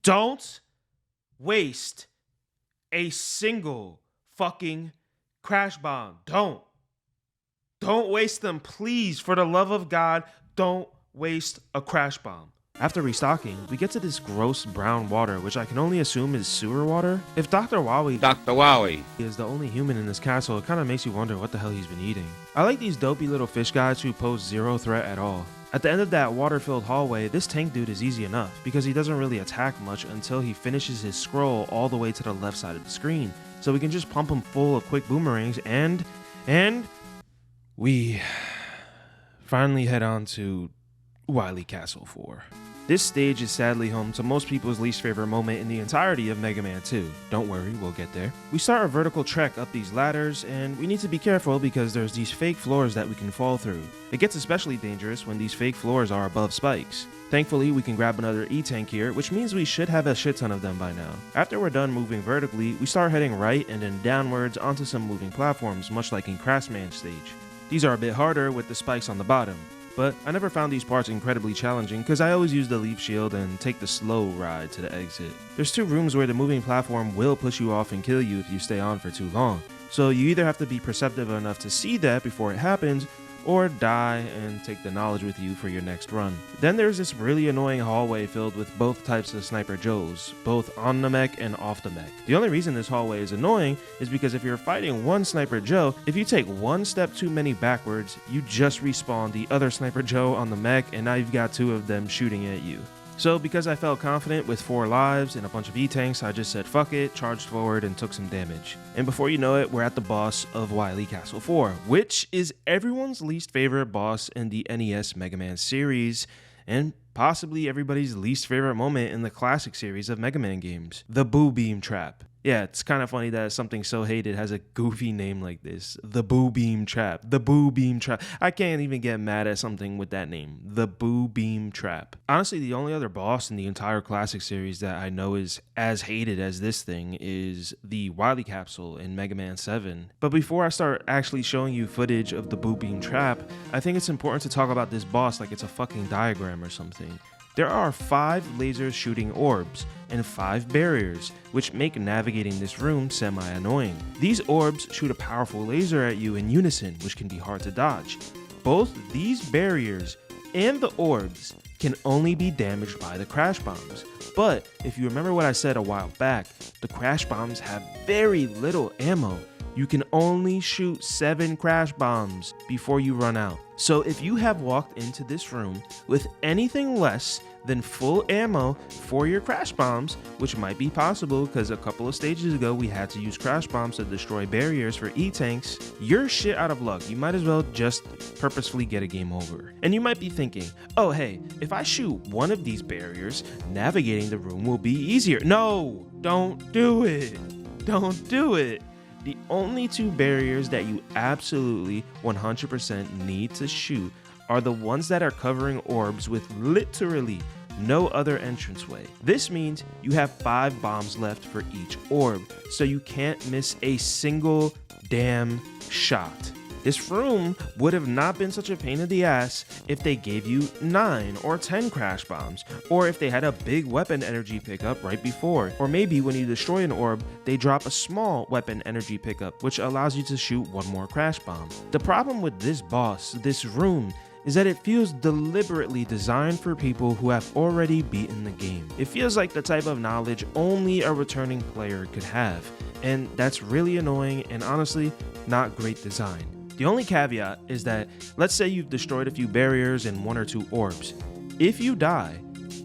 don't waste a single fucking crash bomb. Don't waste them, please. For the love of God, don't waste a crash bomb. After restocking, we get to this gross brown water, which I can only assume is sewer water. If Dr. Wowie is the only human in this castle, it kind of makes you wonder what the hell he's been eating. I like these dopey little fish guys who pose zero threat at all. At the end of that water-filled hallway, this tank dude is easy enough, because he doesn't really attack much until he finishes his scroll all the way to the left side of the screen. So we can just pump him full of quick boomerangs and we finally head on to Wily Castle 4. This stage is sadly home to most people's least favorite moment in the entirety of Mega Man 2. Don't worry, we'll get there. We start a vertical trek up these ladders, and we need to be careful because there's these fake floors that we can fall through. It gets especially dangerous when these fake floors are above spikes. Thankfully, we can grab another E-Tank here, which means we should have a shit ton of them by now. After we're done moving vertically, we start heading right and then downwards onto some moving platforms, much like in Craftsman stage. These are a bit harder with the spikes on the bottom, but I never found these parts incredibly challenging because I always use the leaf shield and take the slow ride to the exit. There's two rooms where the moving platform will push you off and kill you if you stay on for too long, so you either have to be perceptive enough to see that before it happens, or die and take the knowledge with you for your next run. Then there's this really annoying hallway filled with both types of Sniper Joes, both on the mech and off the mech. The only reason this hallway is annoying is because if you're fighting one Sniper Joe, if you take one step too many backwards, you just respawn the other Sniper Joe on the mech and now you've got two of them shooting at you. So because I felt confident with 4 lives and a bunch of E-Tanks, I just said fuck it, charged forward and took some damage. And before you know it, we're at the boss of Wily Castle 4, which is everyone's least favorite boss in the NES Mega Man series, and possibly everybody's least favorite moment in the classic series of Mega Man games, the Boo Beam Trap. Yeah, it's kind of funny that something so hated has a goofy name like this. The Boo Beam Trap. The Boo Beam Trap. I can't even get mad at something with that name. The Boo Beam Trap. Honestly, the only other boss in the entire classic series that I know is as hated as this thing is the Wily Capsule in Mega Man 7. But before I start actually showing you footage of the Boo Beam Trap, I think it's important to talk about this boss like it's a fucking diagram or something. There are 5 laser shooting orbs and 5 barriers, which make navigating this room semi-annoying. These orbs shoot a powerful laser at you in unison, which can be hard to dodge. Both these barriers and the orbs can only be damaged by the crash bombs. But if you remember what I said a while back, the crash bombs have very little ammo. You can only shoot 7 crash bombs before you run out. So if you have walked into this room with anything less than full ammo for your crash bombs, which might be possible because a couple of stages ago we had to use crash bombs to destroy barriers for E-Tanks, you're shit out of luck. You might as well just purposefully get a game over. And you might be thinking, oh hey, if I shoot one of these barriers, navigating the room will be easier. No, don't do it. Don't do it. The only 2 barriers that you absolutely 100% need to shoot are the ones that are covering orbs with literally no other entranceway. This means you have 5 bombs left for each orb, so you can't miss a single damn shot. This room would have not been such a pain in the ass if they gave you 9 or 10 crash bombs, or if they had a big weapon energy pickup right before, or maybe when you destroy an orb, they drop a small weapon energy pickup, which allows you to shoot 1 more crash bomb. The problem with this boss, this room, is that it feels deliberately designed for people who have already beaten the game. It feels like the type of knowledge only a returning player could have, and that's really annoying and honestly not great design. The only caveat is that, let's say you've destroyed a few barriers and 1 or 2 orbs. If you die,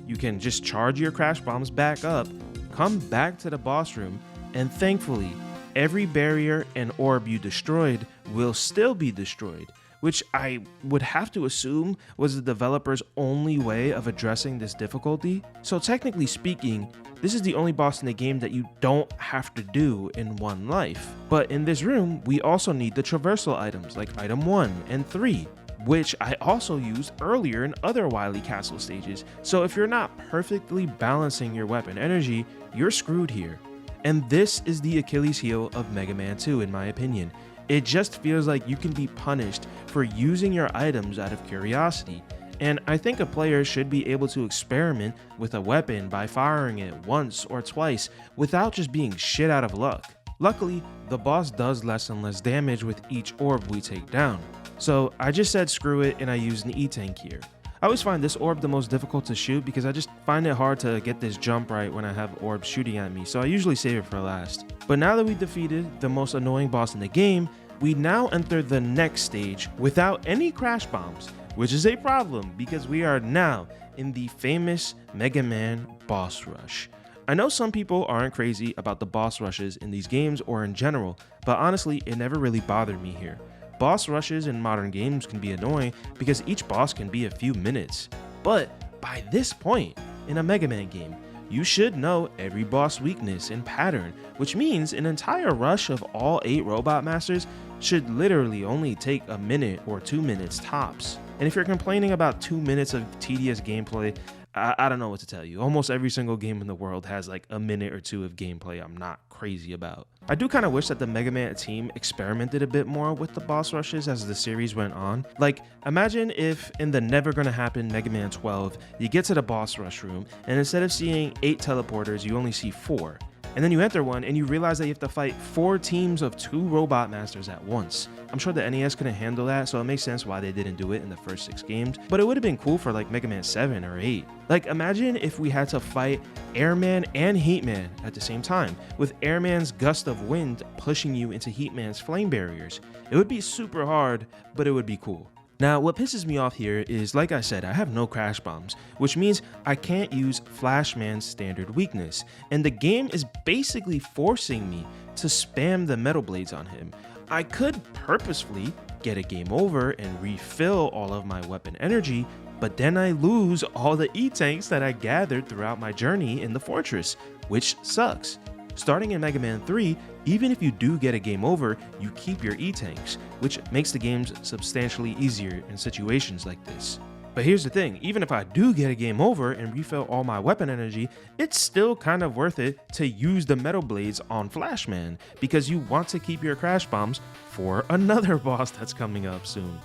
you can just charge your crash bombs back up, come back to the boss room, and thankfully, every barrier and orb you destroyed will still be destroyed, which I would have to assume was the developer's only way of addressing this difficulty. So technically speaking, this is the only boss in the game that you don't have to do in 1 life. But in this room, we also need the traversal items like item 1 and 3, which I also used earlier in other Wily Castle stages. So if you're not perfectly balancing your weapon energy, you're screwed here. And this is the Achilles heel of Mega Man 2 in my opinion. It just feels like you can be punished for using your items out of curiosity. And I think a player should be able to experiment with a weapon by firing it once or twice without just being shit out of luck. Luckily, the boss does less and less damage with each orb we take down. So I just said screw it and I used an E-Tank here. I always find this orb the most difficult to shoot because I just find it hard to get this jump right when I have orbs shooting at me, so I usually save it for last. But now that we defeated the most annoying boss in the game, we now enter the next stage without any crash bombs, which is a problem because we are now in the famous Mega Man boss rush. I know some people aren't crazy about the boss rushes in these games or in general, but honestly, it never really bothered me here. Boss rushes in modern games can be annoying because each boss can be a few minutes, but by this point in a Mega Man game, you should know every boss weakness and pattern, which means an entire rush of all 8 Robot Masters should literally only take a minute or 2 minutes tops. And if you're complaining about 2 minutes of tedious gameplay, I don't know what to tell you. Almost every single game in the world has like a minute or 2 of gameplay I'm not crazy about. I do kind of wish that the Mega Man team experimented a bit more with the boss rushes as the series went on. Like, imagine if in the Never Gonna Happen Mega Man 12, you get to the boss rush room, and instead of seeing 8 teleporters, you only see 4. And then you enter one and you realize that you have to fight 4 teams of 2 Robot Masters at once. I'm sure the NES couldn't handle that, so it makes sense why they didn't do it in the first 6 games, but it would have been cool for like Mega Man 7 or 8. Like, imagine if we had to fight Airman and Heatman at the same time, with Airman's gust of wind pushing you into Heatman's flame barriers. It would be super hard, but it would be cool. Now, what pisses me off here is, like I said, I have no crash bombs, which means I can't use Flashman's standard weakness, and the game is basically forcing me to spam the Metal Blades on him. I could purposefully get a game over and refill all of my weapon energy, but then I lose all the E-Tanks that I gathered throughout my journey in the fortress, which sucks. Starting in Mega Man 3, even if you do get a game over, you keep your E-Tanks, which makes the games substantially easier in situations like this. But here's the thing, even if I do get a game over and refill all my weapon energy, it's still kind of worth it to use the Metal Blades on Flashman, because you want to keep your crash bombs for another boss that's coming up soon.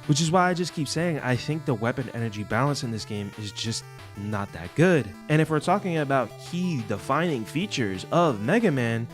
Which is why I just keep saying I think the weapon energy balance in this game is just not that good. And if we're talking about key defining features of Mega Man,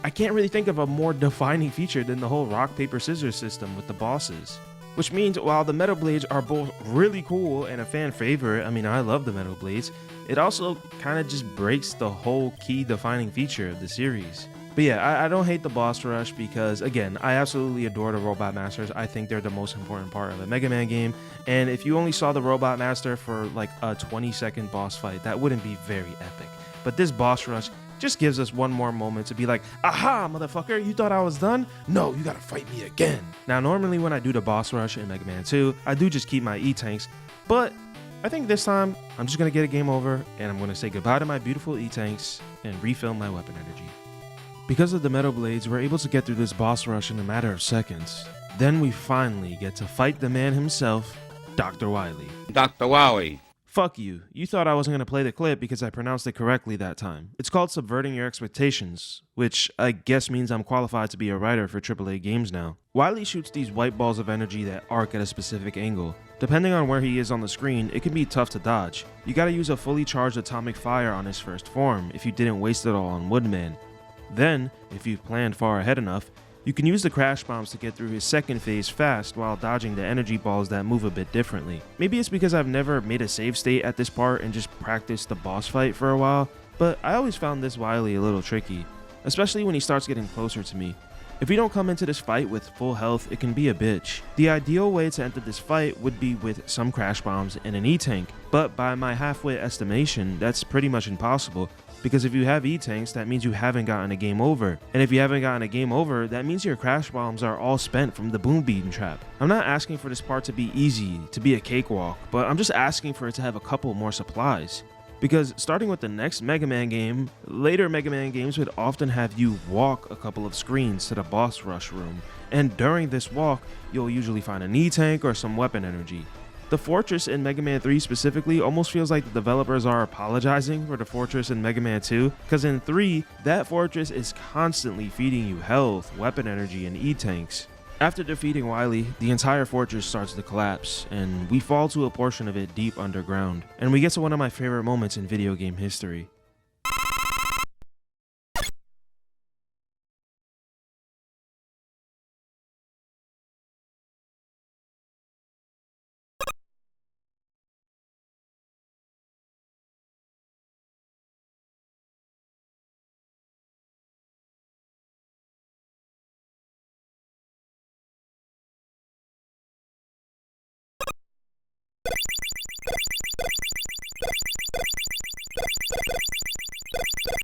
I can't really think of a more defining feature than the whole rock, paper, scissors system with the bosses. Which means while the Metal Blades are both really cool and a fan favorite, I mean, I love the Metal Blades, it also kind of just breaks the whole key defining feature of the series. But yeah, I don't hate the boss rush because, again, I absolutely adore the Robot Masters. I think they're the most important part of a Mega Man game. And if you only saw the Robot Master for like a 20-second boss fight, that wouldn't be very epic. But this boss rush just gives us one more moment to be like, aha, motherfucker, you thought I was done? No, you gotta fight me again. Now, normally when I do the boss rush in Mega Man 2, I do just keep my E-Tanks, but I think this time I'm just gonna get a game over and I'm gonna say goodbye to my beautiful E-Tanks and refill my weapon energy. Because of the Metal Blades, we're able to get through this boss rush in a matter of seconds. Then we finally get to fight the man himself, Dr. Wily. Dr. Wily. Fuck you. You thought I wasn't going to play the clip because I pronounced it correctly that time. It's called Subverting Your Expectations, which I guess means I'm qualified to be a writer for AAA games now. Wily shoots these white balls of energy that arc at a specific angle. Depending on where he is on the screen, it can be tough to dodge. You gotta use a fully charged atomic fire on his first form if you didn't waste it all on Woodman. Then, if you've planned far ahead enough, you can use the crash bombs to get through his second phase fast while dodging the energy balls that move a bit differently. Maybe it's because I've never made a save state at this part and just practiced the boss fight for a while, but I always found this Wily a little tricky, especially when he starts getting closer to me. If you don't come into this fight with full health, it can be a bitch. The ideal way to enter this fight would be with some crash bombs and an E-Tank, but by my halfway estimation, that's pretty much impossible. Because if you have E-Tanks, that means you haven't gotten a game over. And if you haven't gotten a game over, that means your crash bombs are all spent from the Boom Beam Trap. I'm not asking for this part to be easy, to be a cakewalk, but I'm just asking for it to have a couple more supplies. Because starting with the next Mega Man game, later Mega Man games would often have you walk a couple of screens to the boss rush room. And during this walk, you'll usually find an E-Tank or some weapon energy. The fortress in Mega Man 3 specifically almost feels like the developers are apologizing for the fortress in Mega Man 2, because in 3, that fortress is constantly feeding you health, weapon energy, and E-Tanks. After defeating Wily, the entire fortress starts to collapse, and we fall to a portion of it deep underground, and we get to one of my favorite moments in video game history.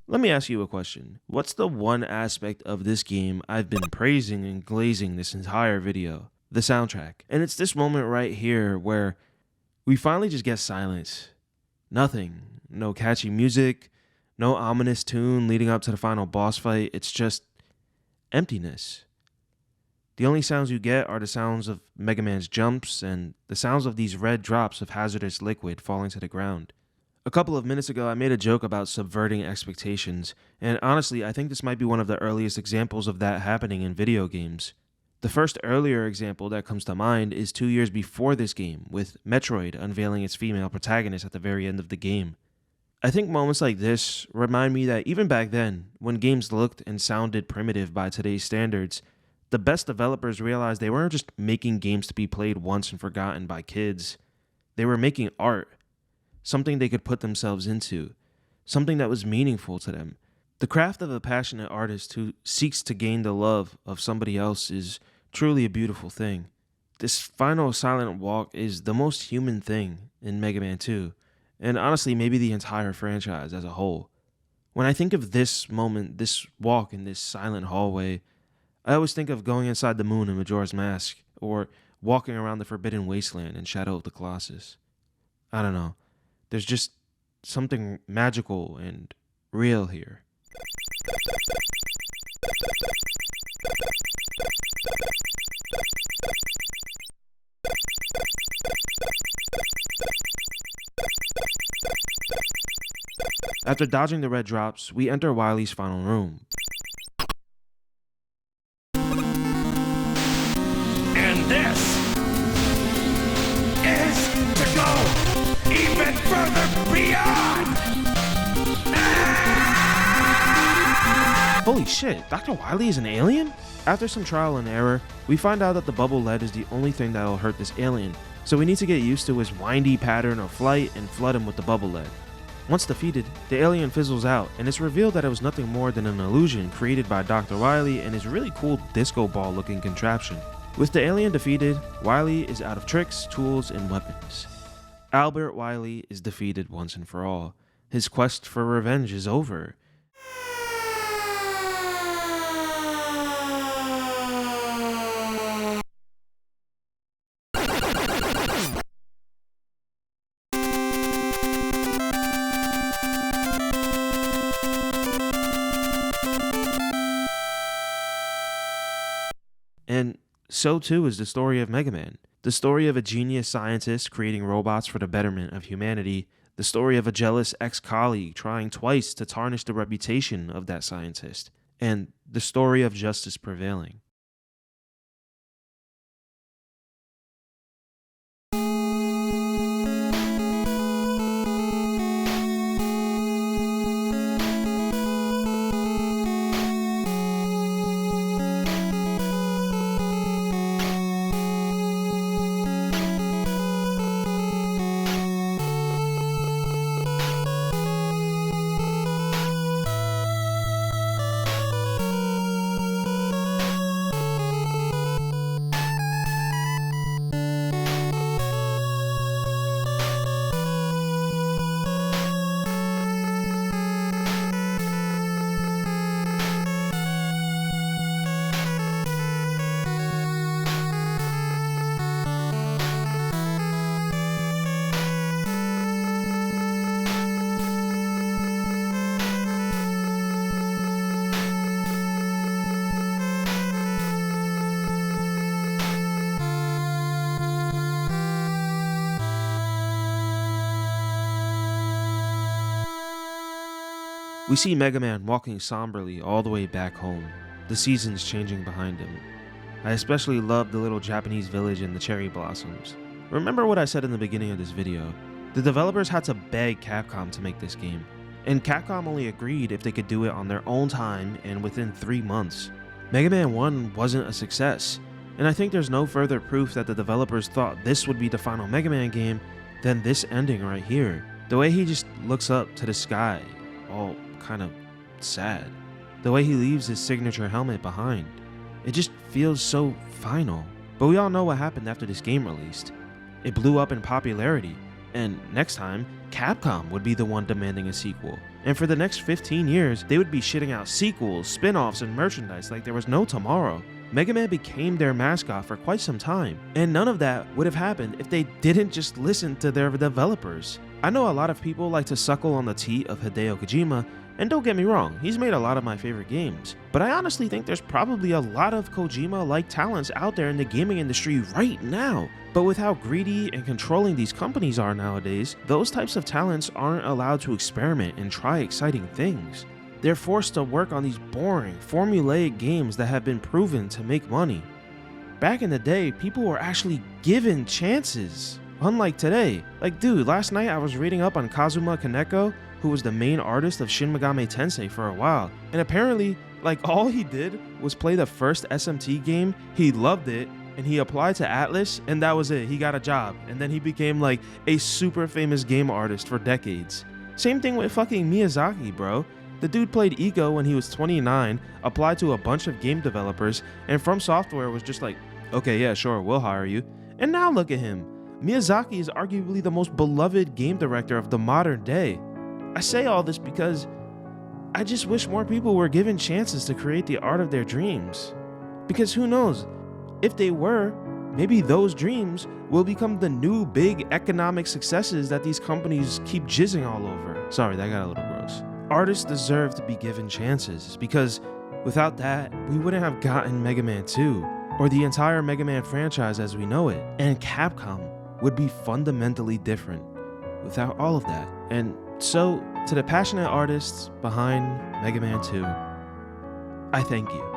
Let me ask you a question. What's the one aspect of this game I've been praising and glazing this entire video? The soundtrack. And it's this moment right here where we finally just get silence. Nothing. No catchy music, no ominous tune leading up to the final boss fight. It's just emptiness. The only sounds you get are the sounds of Mega Man's jumps and the sounds of these red drops of hazardous liquid falling to the ground. A couple of minutes ago, I made a joke about subverting expectations, and honestly, I think this might be one of the earliest examples of that happening in video games. The first earlier example that comes to mind is 2 years before this game, with Metroid unveiling its female protagonist at the very end of the game. I think moments like this remind me that even back then, when games looked and sounded primitive by today's standards, the best developers realized they weren't just making games to be played once and forgotten by kids. They were making art, something they could put themselves into, something that was meaningful to them. The craft of a passionate artist who seeks to gain the love of somebody else is truly a beautiful thing. This final silent walk is the most human thing in Mega Man 2, and honestly maybe the entire franchise as a whole. When I think of this moment, this walk in this silent hallway, I always think of going inside the moon in Majora's Mask, or walking around the Forbidden Wasteland in Shadow of the Colossus. I don't know. There's just something magical and real here. After dodging the red drops, we enter Wily's final room. And this is to go even further beyond. Holy shit, Dr. Wily is an alien? After some trial and error, we find out that the bubble lead is the only thing that'll hurt this alien, so we need to get used to his windy pattern of flight and flood him with the bubble lead. Once defeated, the alien fizzles out, and it's revealed that it was nothing more than an illusion created by Dr. Wily and his really cool disco ball looking contraption. With the alien defeated, Wily is out of tricks, tools, and weapons. Albert Wily is defeated once and for all. His quest for revenge is over. And so too is the story of Mega Man. The story of a genius scientist creating robots for the betterment of humanity. The story of a jealous ex-colleague trying twice to tarnish the reputation of that scientist. And the story of justice prevailing. We see Mega Man walking somberly all the way back home, the seasons changing behind him. I especially love the little Japanese village and the cherry blossoms. Remember what I said in the beginning of this video. The developers had to beg Capcom to make this game, and Capcom only agreed if they could do it on their own time and within 3 months. Mega Man 1 wasn't a success, and I think there's no further proof that the developers thought this would be the final Mega Man game than this ending right here. The way he just looks up to the sky, all kind of sad. The way he leaves his signature helmet behind. It just feels so final. But we all know what happened after this game released. It blew up in popularity, and next time, Capcom would be the one demanding a sequel. And for the next 15 years, they would be shitting out sequels, spin-offs, and merchandise like there was no tomorrow. Mega Man became their mascot for quite some time, and none of that would have happened if they didn't just listen to their developers. I know a lot of people like to suckle on the teat of Hideo Kojima, and don't get me wrong, he's made a lot of my favorite games, but I honestly think there's probably a lot of Kojima-like talents out there in the gaming industry right now. But with how greedy and controlling these companies are nowadays, those types of talents aren't allowed to experiment and try exciting things. They're forced to work on these boring, formulaic games that have been proven to make money. Back in the day, people were actually given chances. Unlike today. Like, dude, last night I was reading up on Kazuma Kaneko, who was the main artist of Shin Megami Tensei for a while. And apparently, like, all he did was play the first SMT game, he loved it, and he applied to Atlus, and that was it. He got a job. And then he became like a super famous game artist for decades. Same thing with fucking Miyazaki, bro. The dude played Ico when he was 29, applied to a bunch of game developers, and From Software was just like, okay, yeah, sure, we'll hire you. And now look at him. Miyazaki is arguably the most beloved game director of the modern day. I say all this because I just wish more people were given chances to create the art of their dreams. Because who knows, if they were, maybe those dreams will become the new big economic successes that these companies keep jizzing all over. Sorry, that got a little gross. Artists deserve to be given chances because without that, we wouldn't have gotten Mega Man 2 or the entire Mega Man franchise as we know it. And Capcom would be fundamentally different without all of that. And so, to the passionate artists behind Mega Man 2, I thank you.